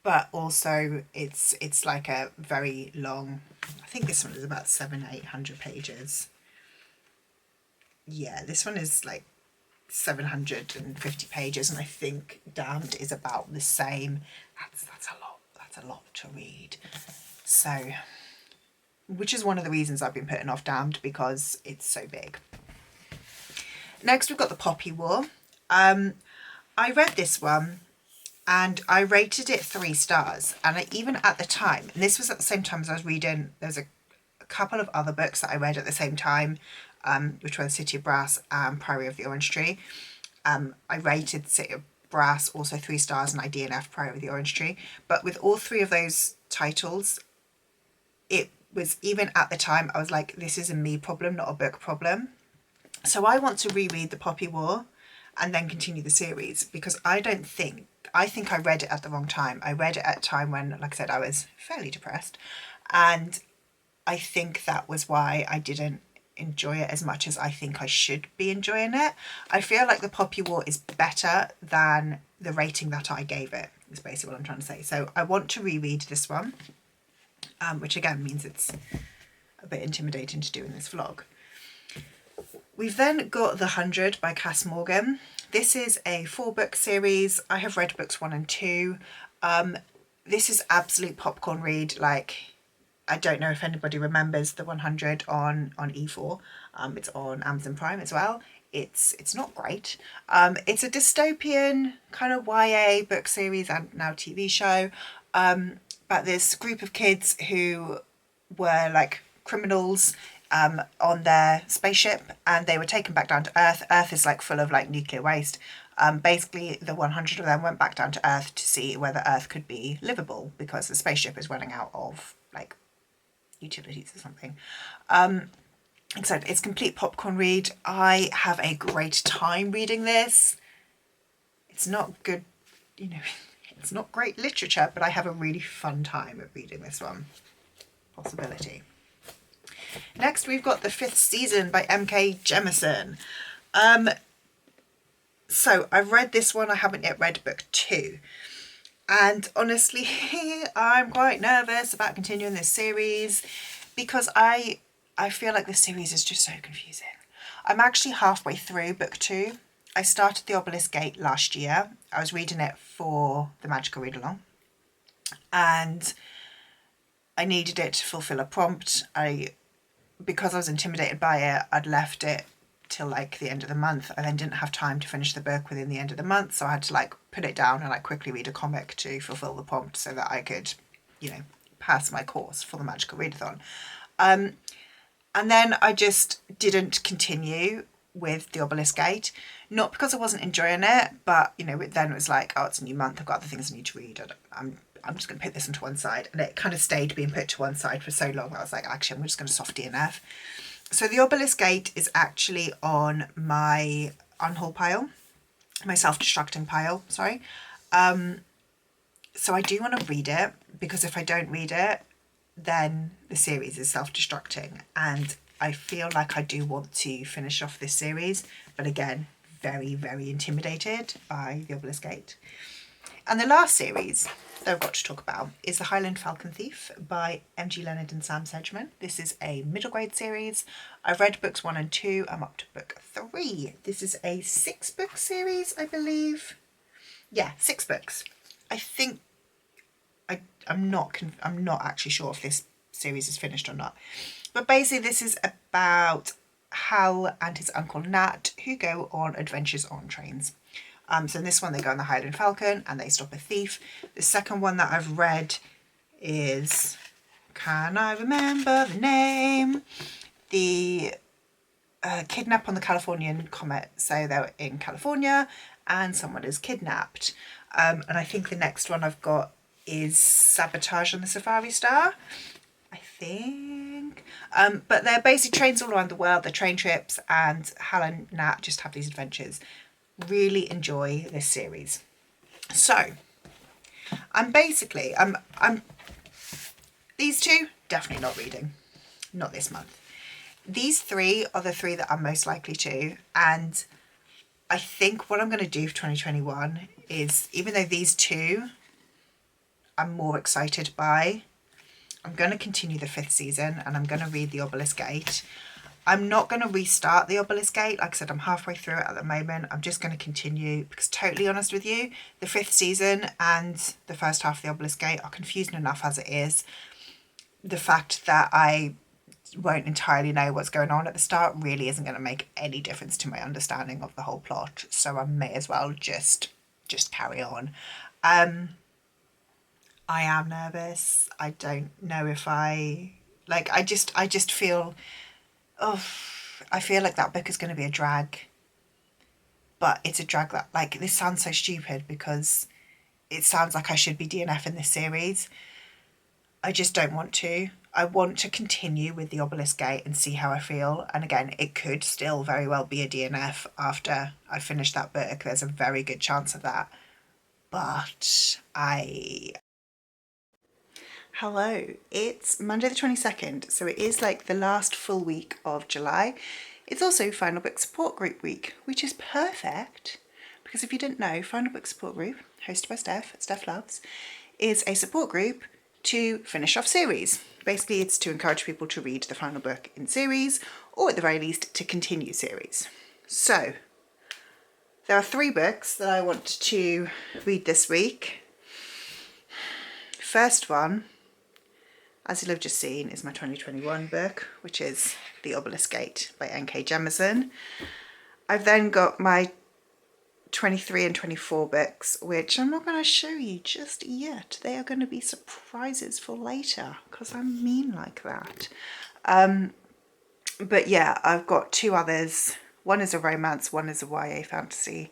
But also it's like a very long, I think this one is about 700-800 pages. Yeah, this one is like 750 pages, and I think Damned is about the same. That's a lot to read. So, which is one of the reasons I've been putting off Damned, because it's so big. Next we've got The Poppy War. I read this one and I rated it 3 stars, and even at the time, and this was at the same time as I was reading, there's a couple of other books that I read at the same time, which were City of Brass and Priory of the Orange Tree. I rated City of Brass also 3 stars, and I DNF Priory of the Orange Tree. But with all 3 of those titles, it was, even at the time, I was like, this is a me problem, not a book problem. So I want to reread The Poppy War and then continue the series, because I think I read it at the wrong time. I read it at a time when, like I said, I was fairly depressed, and I think that was why I didn't enjoy it as much as I think I should be enjoying it. I feel like The Poppy War is better than the rating that I gave it, is basically what I'm trying to say. So I want to reread this one, which again means it's a bit intimidating to do in this vlog. We've then got The 100 by Cass Morgan. This is a 4-book series. I have read books 1 and 2. This is absolute popcorn read. Like, I don't know if anybody remembers The 100 on E4. It's on Amazon Prime as well. It's not great. It's a dystopian kind of YA book series and now TV show about this group of kids who were like criminals on their spaceship, and they were taken back down to Earth. Earth is like full of like nuclear waste. Basically, the 100 of them went back down to Earth to see whether Earth could be livable because the spaceship is running out of like utilities or something. Except it's complete popcorn read. I have a great time reading this. It's not good, you know, it's not great literature, but I have a really fun time at reading this one. Possibility. Next, we've got The Fifth Season by M.K. Jemisin. So I've read this one. I haven't yet read book 2. And honestly, I'm quite nervous about continuing this series because I feel like this series is just so confusing. I'm actually halfway through book 2. I started The Obelisk Gate last year. I was reading it for the Magical Read Along. And I needed it to fulfill a prompt. Because I was intimidated by it, I'd left it till like the end of the month. I then didn't have time to finish the book within the end of the month, so I had to like put it down and like quickly read a comic to fulfill the prompt so that I could, you know, pass my course for the Magical Readathon. And then I just didn't continue with The Obelisk Gate, not because I wasn't enjoying it, but you know, then it was like, oh, it's a new month, I've got other things I need to read. I'm just going to put this into one side, and it kind of stayed being put to one side for so long. I was like, actually, I'm just going to soft DNF. So The Obelisk Gate is actually on my unhaul pile, my self-destructing pile, sorry. So I do want to read it, because if I don't read it, then the series is self-destructing, and I feel like I do want to finish off this series, but again, very, very intimidated by The Obelisk Gate. And the last series that I've got to talk about is The Highland Falcon Thief by M.G. Leonard and Sam Sedgman. This is a middle grade series. I've read books 1 and 2. I'm up to book 3. This is a 6-book series, I believe. Yeah, 6 books. I think I'm not actually sure if this series is finished or not. But basically, this is about Hal and his uncle Nat, who go on adventures on trains. So in this one, they go on the Highland Falcon and they stop a thief. The second one that I've read is, can I remember the name? The kidnap on the Californian Comet. So they're in California and someone is kidnapped. And I think the next one I've got is Sabotage on the Safari Star, I think. But they're basically trains all around the world. They're train trips, and Hal and Nat just have these adventures. Really enjoy this series. So I'm these 2 definitely not reading, not this month. These 3 are the 3 that I'm most likely to, and I think what I'm going to do for 2021 is, even though these 2 I'm more excited by, I'm going to continue The Fifth Season and I'm going to read The Obelisk Gate. I'm not going to restart The Obelisk Gate. Like I said, I'm halfway through it at the moment. I'm just going to continue because, totally honest with you, The Fifth Season and the first half of The Obelisk Gate are confusing enough as it is. The fact that I won't entirely know what's going on at the start really isn't going to make any difference to my understanding of the whole plot. So I may as well just carry on. I am nervous. I don't know if I just feel, I feel like that book is going to be a drag. But it's a drag that, like, this sounds so stupid because it sounds like I should be DNFing this series. I just don't want to. I want to continue with The Obelisk Gate and see how I feel. And again, it could still very well be a DNF after I finish that book. There's a very good chance of that. But Hello, it's Monday the 22nd, so it is like the last full week of July. It's also Final Book Support Group week, which is perfect because if you didn't know, Final Book Support Group, hosted by Steph Loves, is a support group to finish off series. Basically, it's to encourage people to read the final book in series, or at the very least, to continue series. So, there are 3 books that I want to read this week. First one, as you'll have just seen, is my 2021 book, which is The Obelisk Gate by M.K. Jemisin. I've then got my 23 and 24 books, which I'm not going to show you just yet. They are going to be surprises for later, because I'm mean like that. But yeah, I've got two others. One is a romance, one is a YA fantasy.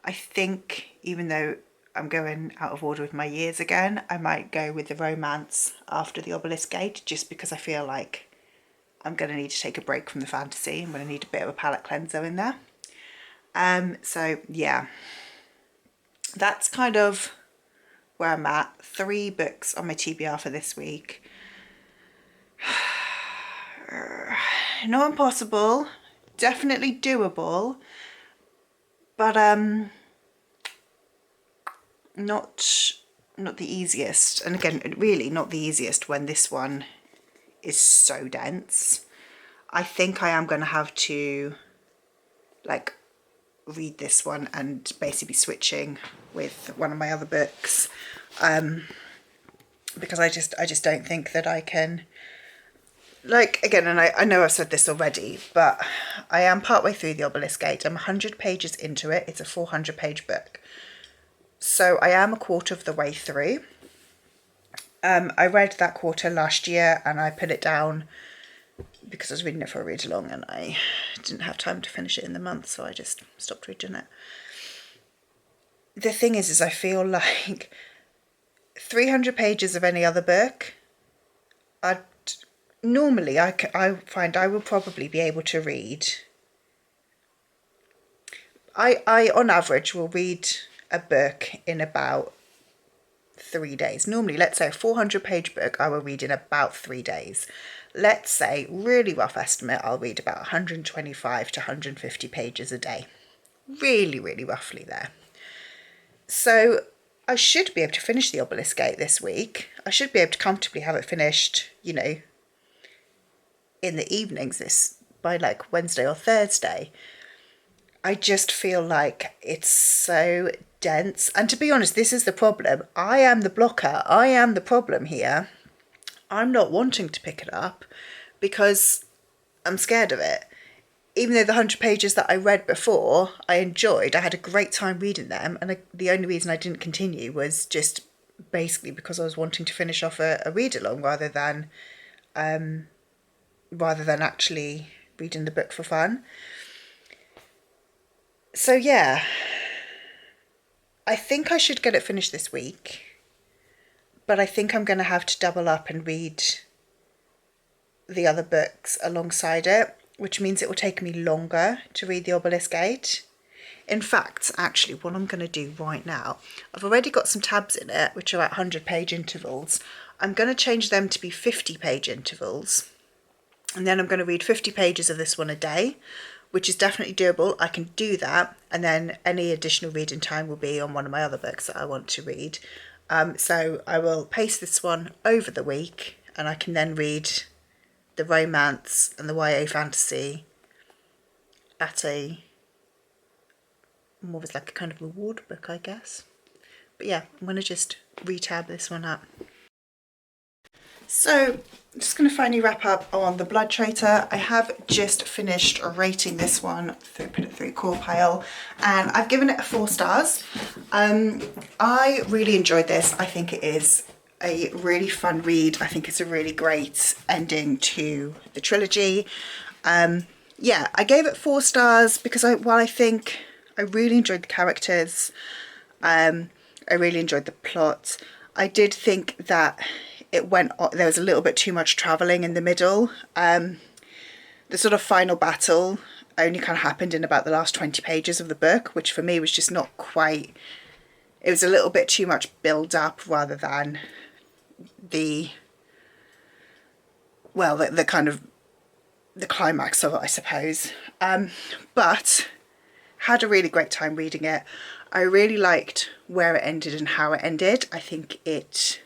I think even though I'm going out of order with my years again, I might go with the romance after the Obelisk Gate, just because I feel like I'm going to need to take a break from the fantasy. I'm going to need a bit of a palette cleanser in there. So yeah, that's kind of where I'm at. 3 books on my TBR for this week. Not impossible, definitely doable, but not the easiest. And again, really not the easiest when this one is so dense. I think I am going to have to like read this one and basically be switching with one of my other books, because I just don't think that I can, like, again, and I know I've said this already, but I am partway through the Obelisk Gate. I'm 100 pages into it. It's a 400-page book, so I am a quarter of the way through. I read that quarter last year and I put it down because I was reading it for a read along and I didn't have time to finish it in the month, so I just stopped reading it. The thing is I feel like 300 pages of any other book, normally I find I will probably be able to read. I on average will read a book in about 3 days. Normally, let's say a 400-page book I will read in about 3 days. Let's say, really rough estimate, I'll read about 125 to 150 pages a day. Really, really roughly there. So I should be able to finish the Obelisk Gate this week. I should be able to comfortably have it finished, you know, in the evenings by like Wednesday or Thursday. I just feel like it's so dense. And to be honest, this is the problem. I am the blocker. I am the problem here. I'm not wanting to pick it up because I'm scared of it. Even though the 100 pages that I read before, I enjoyed, I had a great time reading them. And the only reason I didn't continue was just basically because I was wanting to finish off a read-along rather than actually reading the book for fun. So yeah, I think I should get it finished this week, but I think I'm going to have to double up and read the other books alongside it, which means it will take me longer to read the Obelisk Gate. In fact, actually, what I'm going to do right now, I've already got some tabs in it, which are at 100-page intervals. I'm going to change them to be 50-page intervals. And then I'm going to read 50 pages of this one a day, which is definitely doable. I can do that. And then any additional reading time will be on one of my other books that I want to read. So I will pace this one over the week and I can then read the romance and the YA fantasy at a more of like a kind of reward book, I guess. But yeah, I'm going to just retab this one up. So I'm just going to finally wrap up on The Blood Traitor. I have just finished rating this one, put it through core pile, and I've given it 4 stars. I really enjoyed this. I think it is a really fun read. I think it's a really great ending to the trilogy. Yeah, I gave it 4 stars because while I think I really enjoyed the characters, I really enjoyed the plot. I did think that there was a little bit too much travelling in the middle. The sort of final battle only kind of happened in about the last 20 pages of the book, which for me was just not quite, it was a little bit too much build up rather than the kind of the climax of it, I suppose. But had a really great time reading it. I really liked where it ended and how it ended. I think it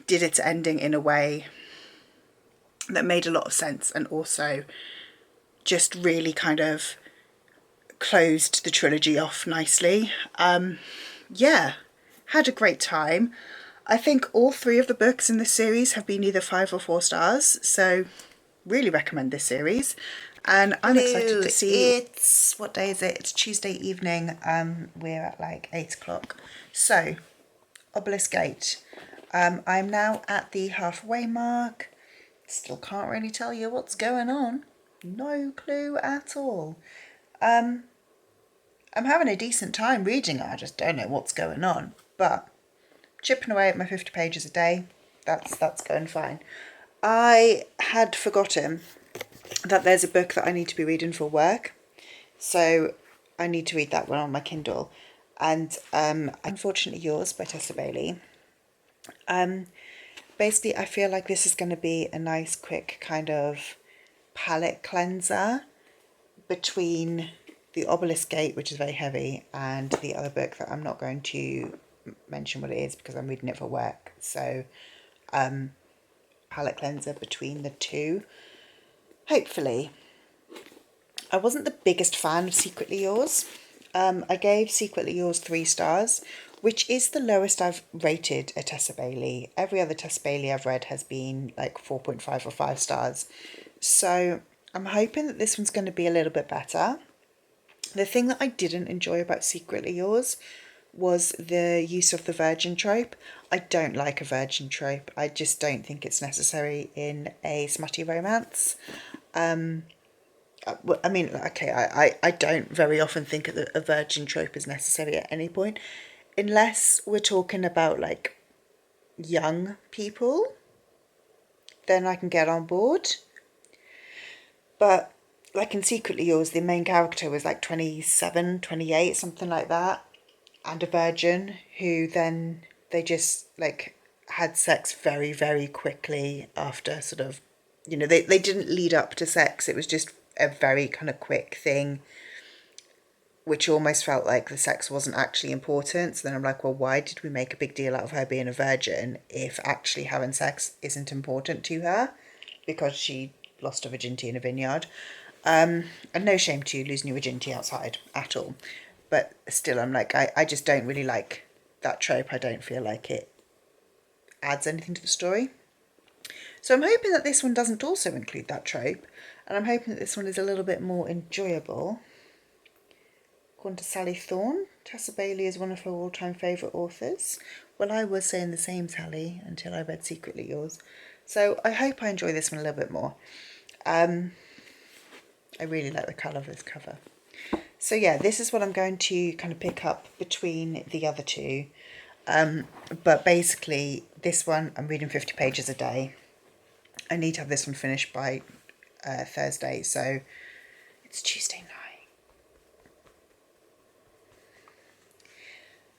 did its ending in a way that made a lot of sense and also just really kind of closed the trilogy off nicely. Yeah, had a great time. I think all 3 of the books in this series have been either 5 or 4 stars, so really recommend this series. And I'm excited to see, what day is it? It's Tuesday evening. We're at like 8 o'clock. So, Obelisk Gate. I'm now at the halfway mark. Still can't really tell you what's going on. No clue at all. I'm having a decent time reading it. I just don't know what's going on. But chipping away at my 50 pages a day, that's going fine. I had forgotten that there's a book that I need to be reading for work. So I need to read that one on my Kindle. And Unfortunately Yours by Tessa Bailey. Basically, I feel like this is going to be a nice, quick kind of palette cleanser between the Obelisk Gate, which is very heavy, and the other book that I'm not going to mention what it is because I'm reading it for work. So, palette cleanser between the two. Hopefully. I wasn't the biggest fan of Secretly Yours. I gave Secretly Yours 3 stars, which is the lowest I've rated a Tessa Bailey. Every other Tessa Bailey I've read has been like 4.5 or 5 stars. So I'm hoping that this one's going to be a little bit better. The thing that I didn't enjoy about Secretly Yours was the use of the virgin trope. I don't like a virgin trope. I just don't think it's necessary in a smutty romance. I mean, okay, I don't very often think that a virgin trope is necessary at any point, unless we're talking about like young people, then I can get on board. But like in Secretly Yours, the main character was like 27, 28, something like that, and a virgin who then they just like had sex very, very quickly after sort of, they didn't lead up to sex. It was just a very kind of quick thing, which almost felt like the sex wasn't actually important. So then I'm like, well, why did we make a big deal out of her being a virgin if actually having sex isn't important to her? Because she lost her virginity in a vineyard. And no shame to you losing your virginity outside at all. But still, I'm like, I just don't really like that trope. I don't feel like it adds anything to the story. So I'm hoping that this one doesn't also include that trope. And I'm hoping that this one is a little bit more enjoyable. According to Sally Thorne, Tessa Bailey is one of her all-time favourite authors. Well, I was saying the same, Sally, until I read Secretly Yours. So I hope I enjoy this one a little bit more. I really like the colour of this cover. So yeah, this is what I'm going to kind of pick up between the other two. But basically, this one, I'm reading 50 pages a day. I need to have this one finished by Thursday, so it's Tuesday night.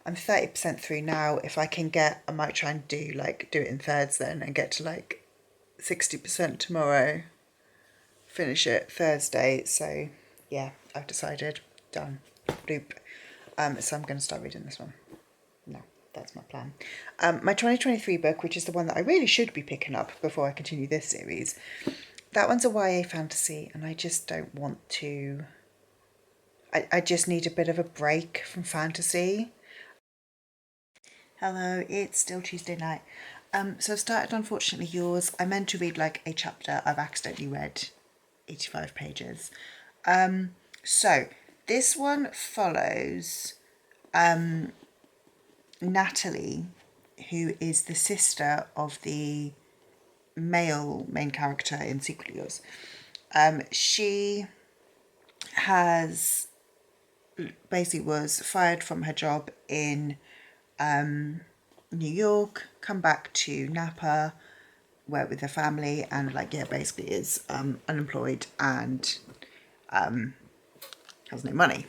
I'm 30% through now. If I can get, I might try and do it in thirds then and get to like 60% tomorrow. Finish it Thursday. So yeah, I've decided. Done. Bloop. So I'm going to start reading this one. No, that's my plan. My 2023 book, which is the one that I really should be picking up before I continue this series, that one's a YA fantasy, and I just don't want to. I just need a bit of a break from fantasy. Hello, it's still Tuesday night. So I've started Unfortunately Yours. I meant to read like a chapter. I've accidentally read 85 pages. So this one follows Natalie, who is the sister of the male main character in Secretly Yours. She has basically was fired from her job in New York, come back to Napa, work with her family, and basically is unemployed and has no money.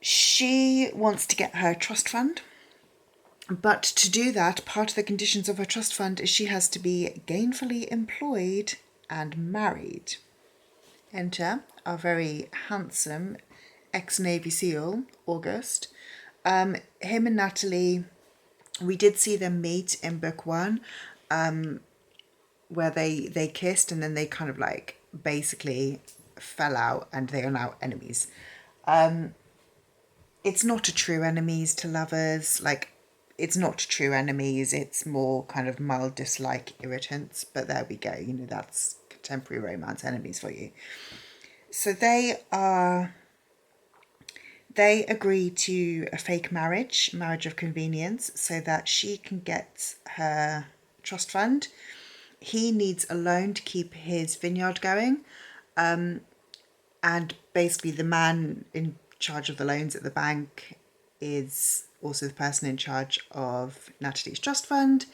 She wants to get her trust fund, but to do that, part of the conditions of her trust fund is she has to be gainfully employed and married. Enter our very handsome ex-Navy SEAL, August. Him and Natalie, we did see them meet in book 1, where they kissed and then they kind of basically fell out and they are now enemies. It's not a true enemies to lovers, it's not true enemies, it's more kind of mild dislike irritants, but there we go, that's contemporary romance enemies for you. So they agree to a fake marriage of convenience, so that she can get her trust fund he needs a loan to keep his vineyard going. And basically the man in charge of the loans at the bank is also the person in charge of Natalie's trust fund.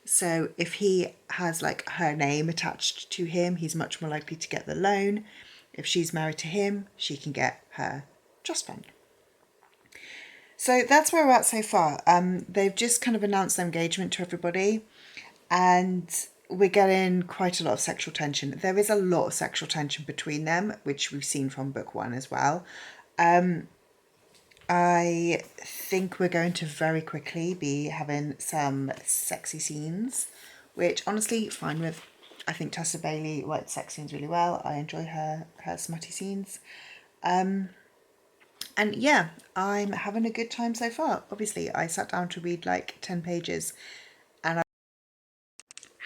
So if he has like her name attached to him, he's much more likely to get the loan. If she's married to him, she can get her trust fund. So that's where we're at so far. They've just kind of announced their engagement to everybody, and we're getting quite a lot of sexual tension. There is a lot of sexual tension between them, which we've seen from book one as well. I think we're going to very quickly be having some sexy scenes, which honestly, fine with. I think Tessa Bailey writes sex scenes really well. I enjoy her smutty scenes. And yeah, I'm having a good time so far. Obviously, I sat down to read like 10 pages and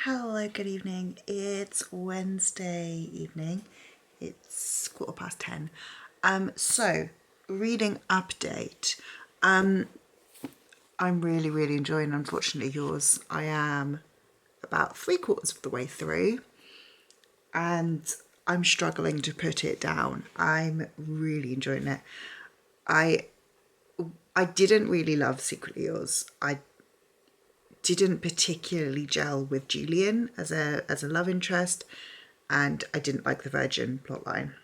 hello, good evening. It's Wednesday evening. It's 10:15. So reading update. I'm really, really enjoying Unfortunately Yours. I am about 3/4 of the way through and I'm struggling to put it down. I'm really enjoying it. I didn't really love Secretly Yours. I didn't particularly gel with Julian as a love interest, and I didn't like the Virgin plotline.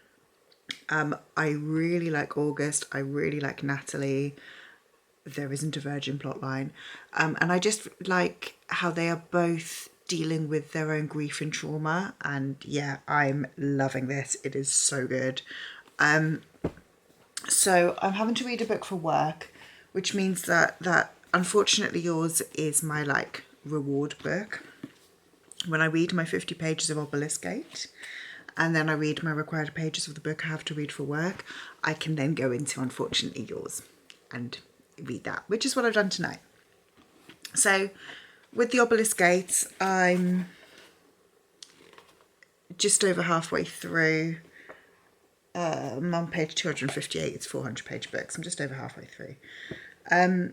I really like August. I really like Natalie. There isn't a Virgin plotline, and I just like how they are both dealing with their own grief and trauma. And yeah, I'm loving this. It is so good. So I'm having to read a book for work, which means that Unfortunately Yours is my like reward book. When I read my 50 pages of Obelisk Gate and then I read my required pages of the book I have to read for work, I can then go into Unfortunately Yours and read that, which is what I've done tonight. So with the Obelisk Gate, I'm just over halfway through. I'm on page 258. It's 400-page books. I'm just over halfway through. I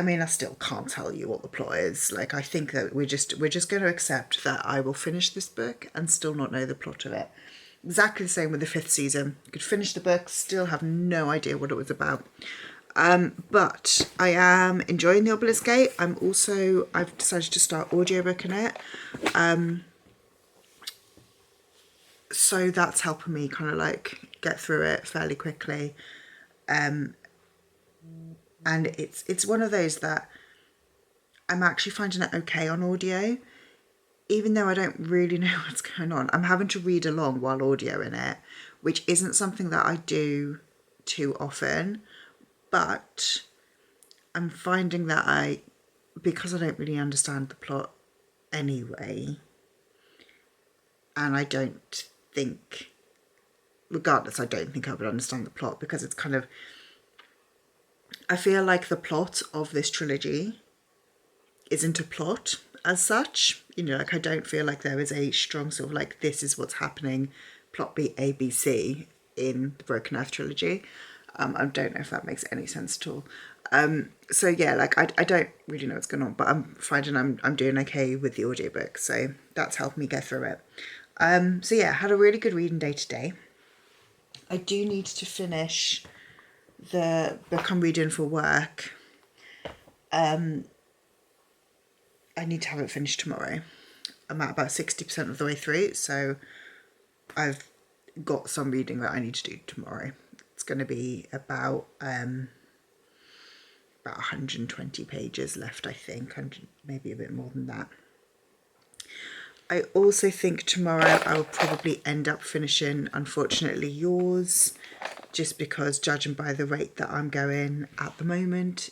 mean, I still can't tell you what the plot is. Like, I think that we're just going to accept that I will finish this book and still not know the plot of it. Exactly the same with the 5th season. Could finish the book, still have no idea what it was about. But I am enjoying the Obelisk Gate. I've decided to start audiobooking it. So that's helping me kind of like get through it fairly quickly. And it's one of those that I'm actually finding it okay on audio, even though I don't really know what's going on. I'm having to read along while audioing it, which isn't something that I do too often, but I'm finding that because I don't really understand the plot anyway, and I don't think, regardless, I don't think I would understand the plot, because it's kind of, I feel like the plot of this trilogy isn't a plot as such. You know, like I don't feel like there is a strong sort of like, this is what's happening, plot B, A, B, C in the Broken Earth trilogy. I don't know if that makes any sense at all. So yeah, like I don't really know what's going on, but I'm finding I'm doing okay with the audiobook, so that's helped me get through it. So yeah, had a really good reading day today. I do need to finish the book I'm reading for work. I need to have it finished tomorrow. I'm at about 60% of the way through, so I've got some reading that I need to do tomorrow. It's going to be about 120 pages left, I think, and maybe a bit more than that. I also think tomorrow I will probably end up finishing Unfortunately Yours, just because judging by the rate that I'm going at the moment,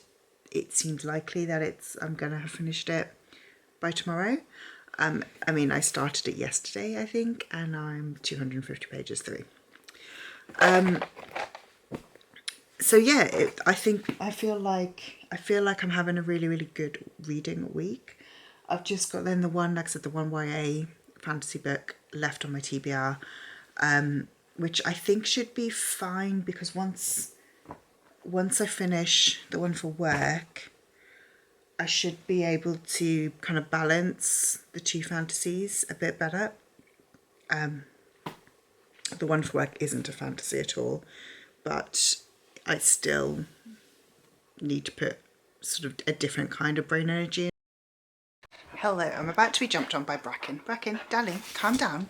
it seems likely that I'm going to have finished it by tomorrow. I mean, I started it yesterday, I think, and I'm 250 pages through. So yeah, I feel like I'm having a really, really good reading week. I've just got then the one YA fantasy book left on my TBR, which I think should be fine, because once I finish the one for work, I should be able to kind of balance the two fantasies a bit better. The one for work isn't a fantasy at all, but I still need to put sort of a different kind of brain energy in. Hello, I'm about to be jumped on by Bracken. Bracken, darling, calm down.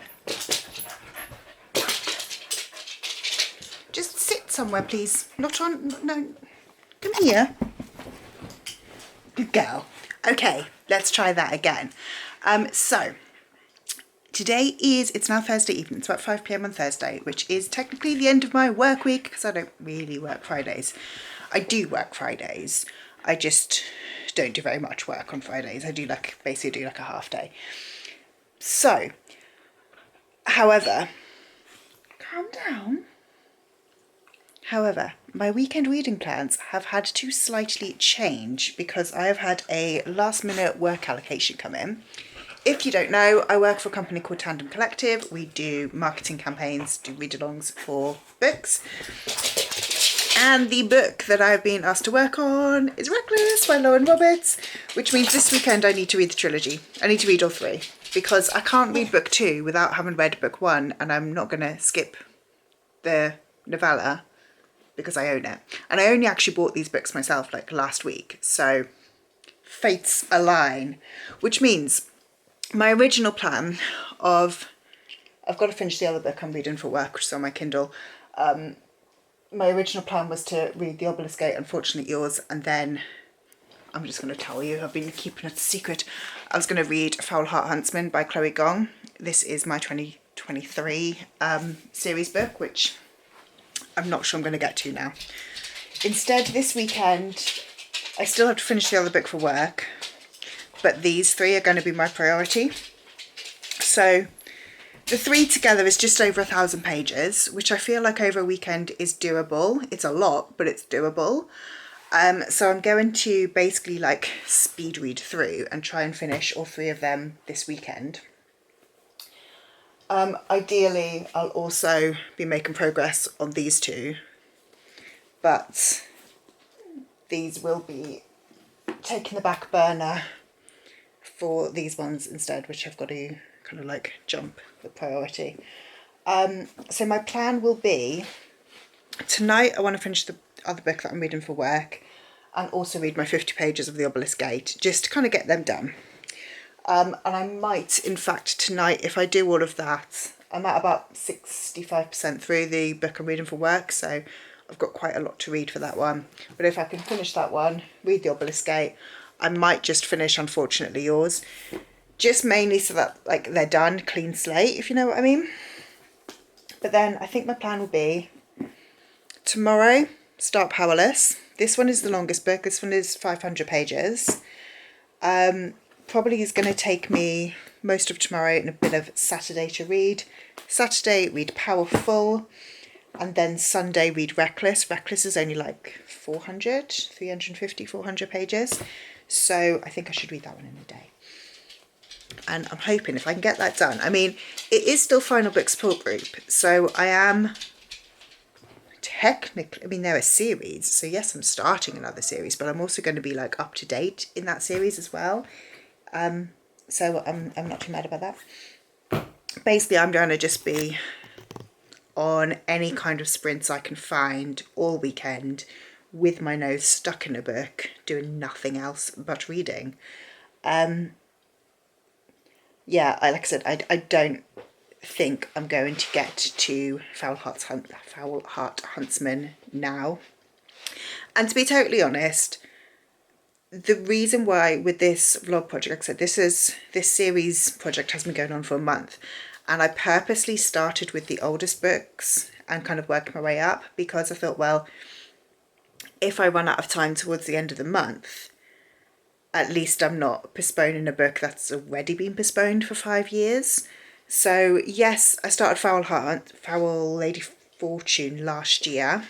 Just sit somewhere, please. Not on, no, come here. Good girl. Okay, let's try that again. So, today it's now Thursday evening. It's about 5 p.m. on Thursday, which is technically the end of my work week because I don't really work Fridays. I do work Fridays. I just don't do very much work on Fridays. I do basically do like a half day. So, however, calm down. However, my weekend reading plans have had to slightly change because I have had a last minute work allocation come in. If you don't know, I work for a company called Tandem Collective. We do marketing campaigns, do read-alongs for books. And the book that I've been asked to work on is Reckless by Lauren Roberts, which means this weekend I need to read the trilogy. I need to read all three because I can't read book 2 without having read book 1, and I'm not going to skip the novella because I own it. And I only actually bought these books myself like last week, so fates align, which means my original plan of, I've got to finish the other book I'm reading for work, which is on my Kindle. My original plan was to read The Obelisk Gate, Unfortunately Yours, and then I'm just going to tell you, I've been keeping it a secret. I was going to read Foul Heart Huntsman by Chloe Gong. This is my 2023 series book, which I'm not sure I'm going to get to now. Instead, this weekend, I still have to finish the other book for work, but these three are going to be my priority. So the three together is just over 1,000 pages, which I feel like over a weekend is doable. It's a lot, but it's doable. So I'm going to basically like speed read through and try and finish all three of them this weekend. Ideally, I'll also be making progress on these two, but these will be taking the back burner for these ones instead, which I've got to kind of like jump the priority. So my plan will be, tonight I want to finish the other book that I'm reading for work and also read my 50 pages of The Obelisk Gate, just to kind of get them done. And I might, in fact, tonight, if I do all of that, I'm at about 65% through the book I'm reading for work, so I've got quite a lot to read for that one. But if I can finish that one, read The Obelisk Gate, I might just finish Unfortunately Yours, just mainly so that like they're done, clean slate, if you know what I mean. But then I think my plan will be tomorrow, start Powerless. This one is the longest book. This one is 500 pages. Probably is going to take me most of tomorrow and a bit of Saturday to read. Saturday, read Powerful, and then Sunday, read Reckless. Reckless is only like 350, 400 pages. So I think I should read that one in a day. And I'm hoping if I can get that done. I mean, it is still Final Book Support Group, so I am technically, I mean, they're a series, so yes, I'm starting another series, but I'm also going to be like up to date in that series as well. So I'm not too mad about that. Basically, I'm going to just be on any kind of sprints I can find all weekend with my nose stuck in a book, doing nothing else but reading. Yeah, like I said, I don't think I'm going to get to Foul Heart Huntsman now. And to be totally honest, the reason why with this vlog project, like I said, this series project has been going on for a month, and I purposely started with the oldest books and kind of worked my way up because I thought, well, if I run out of time towards the end of the month, at least I'm not postponing a book that's already been postponed for 5 years. So yes, I started Foul Lady Fortune last year.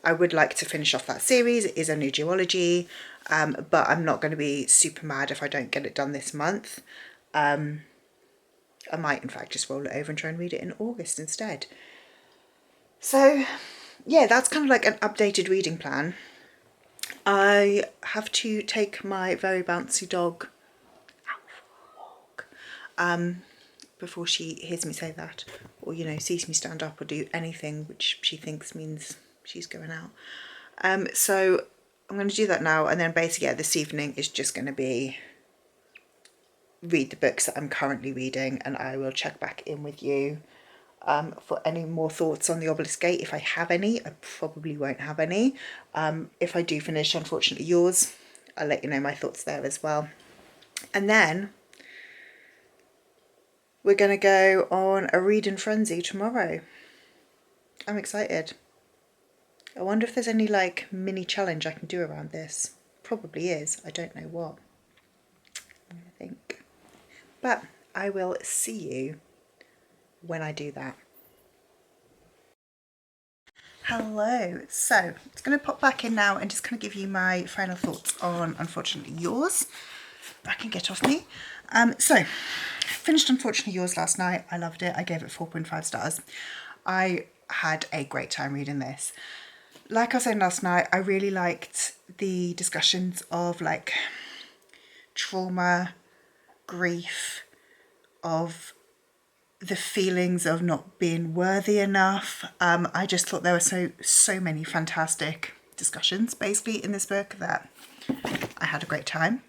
I would like to finish off that series. It is a new duology, but I'm not going to be super mad if I don't get it done this month. I might, in fact, just roll it over and try and read it in August instead. So, yeah, that's kind of like an updated reading plan. I have to take my very bouncy dog out for a walk before she hears me say that, or you know, sees me stand up or do anything which she thinks means she's going out. So I'm going to do that now, and then basically this evening is just going to be read the books that I'm currently reading, and I will check back in with you for any more thoughts on the Obelisk Gate. If I have any, I probably won't have any. If I do finish Unfortunately Yours, I'll let you know my thoughts there as well. And then we're going to go on a reading frenzy tomorrow. I'm excited. I wonder if there's any like mini challenge I can do around this. Probably is. I don't know what. I'm going to think. But I will see you when I do that. Hello, so it's going to pop back in now and just kind of give you my final thoughts on Unfortunately Yours. That can get off me. So finished Unfortunately Yours last night. I loved it. I gave it 4.5 stars. I had a great time reading this. Like I was saying last night, I really liked the discussions of like trauma, grief, of the feelings of not being worthy enough. I just thought there were so many fantastic discussions basically in this book that I had a great time.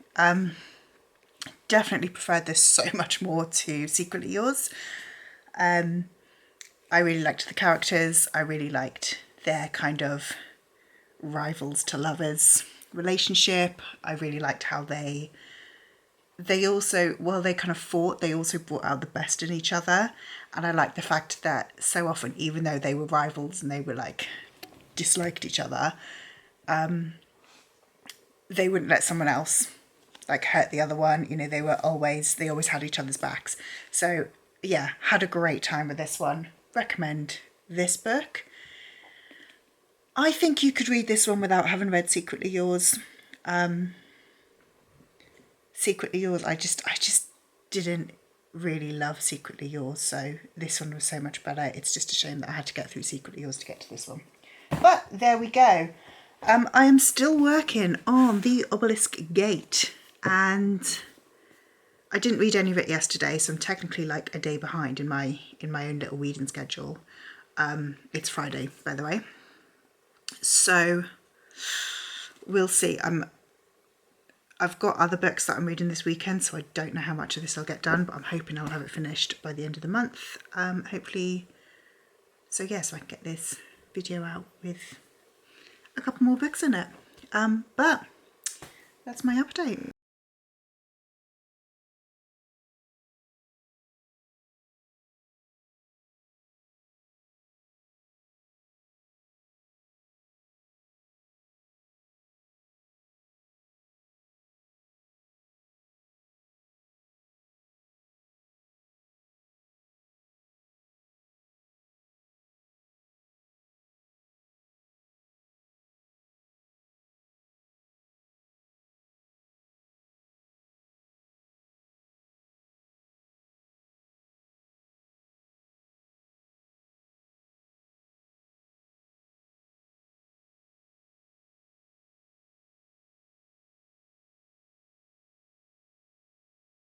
Definitely preferred this so much more to Secretly Yours. I really liked the characters. I really liked their kind of rivals to lovers relationship. I really liked how they also, while they kind of fought, they also brought out the best in each other. And I like the fact that so often, even though they were rivals and they were like disliked each other, they wouldn't let someone else like hurt the other one. You know, they always had each other's backs. So yeah, had a great time with this one. Recommend this book. I think you could read this one without having read Secretly Yours. Secretly Yours, I just didn't really love Secretly Yours, so this one was so much better. It's just a shame that I had to get through Secretly Yours to get to this one. But there we go. I am still working on the Obelisk Gate, and I didn't read any of it yesterday, so I'm technically like a day behind in my own little reading schedule. It's Friday, by the way, so we'll see. I've got other books that I'm reading this weekend, so I don't know how much of this I'll get done, but I'm hoping I'll have it finished by the end of the month. Hopefully, so yeah, so I can get this video out with a couple more books in it. But that's my update.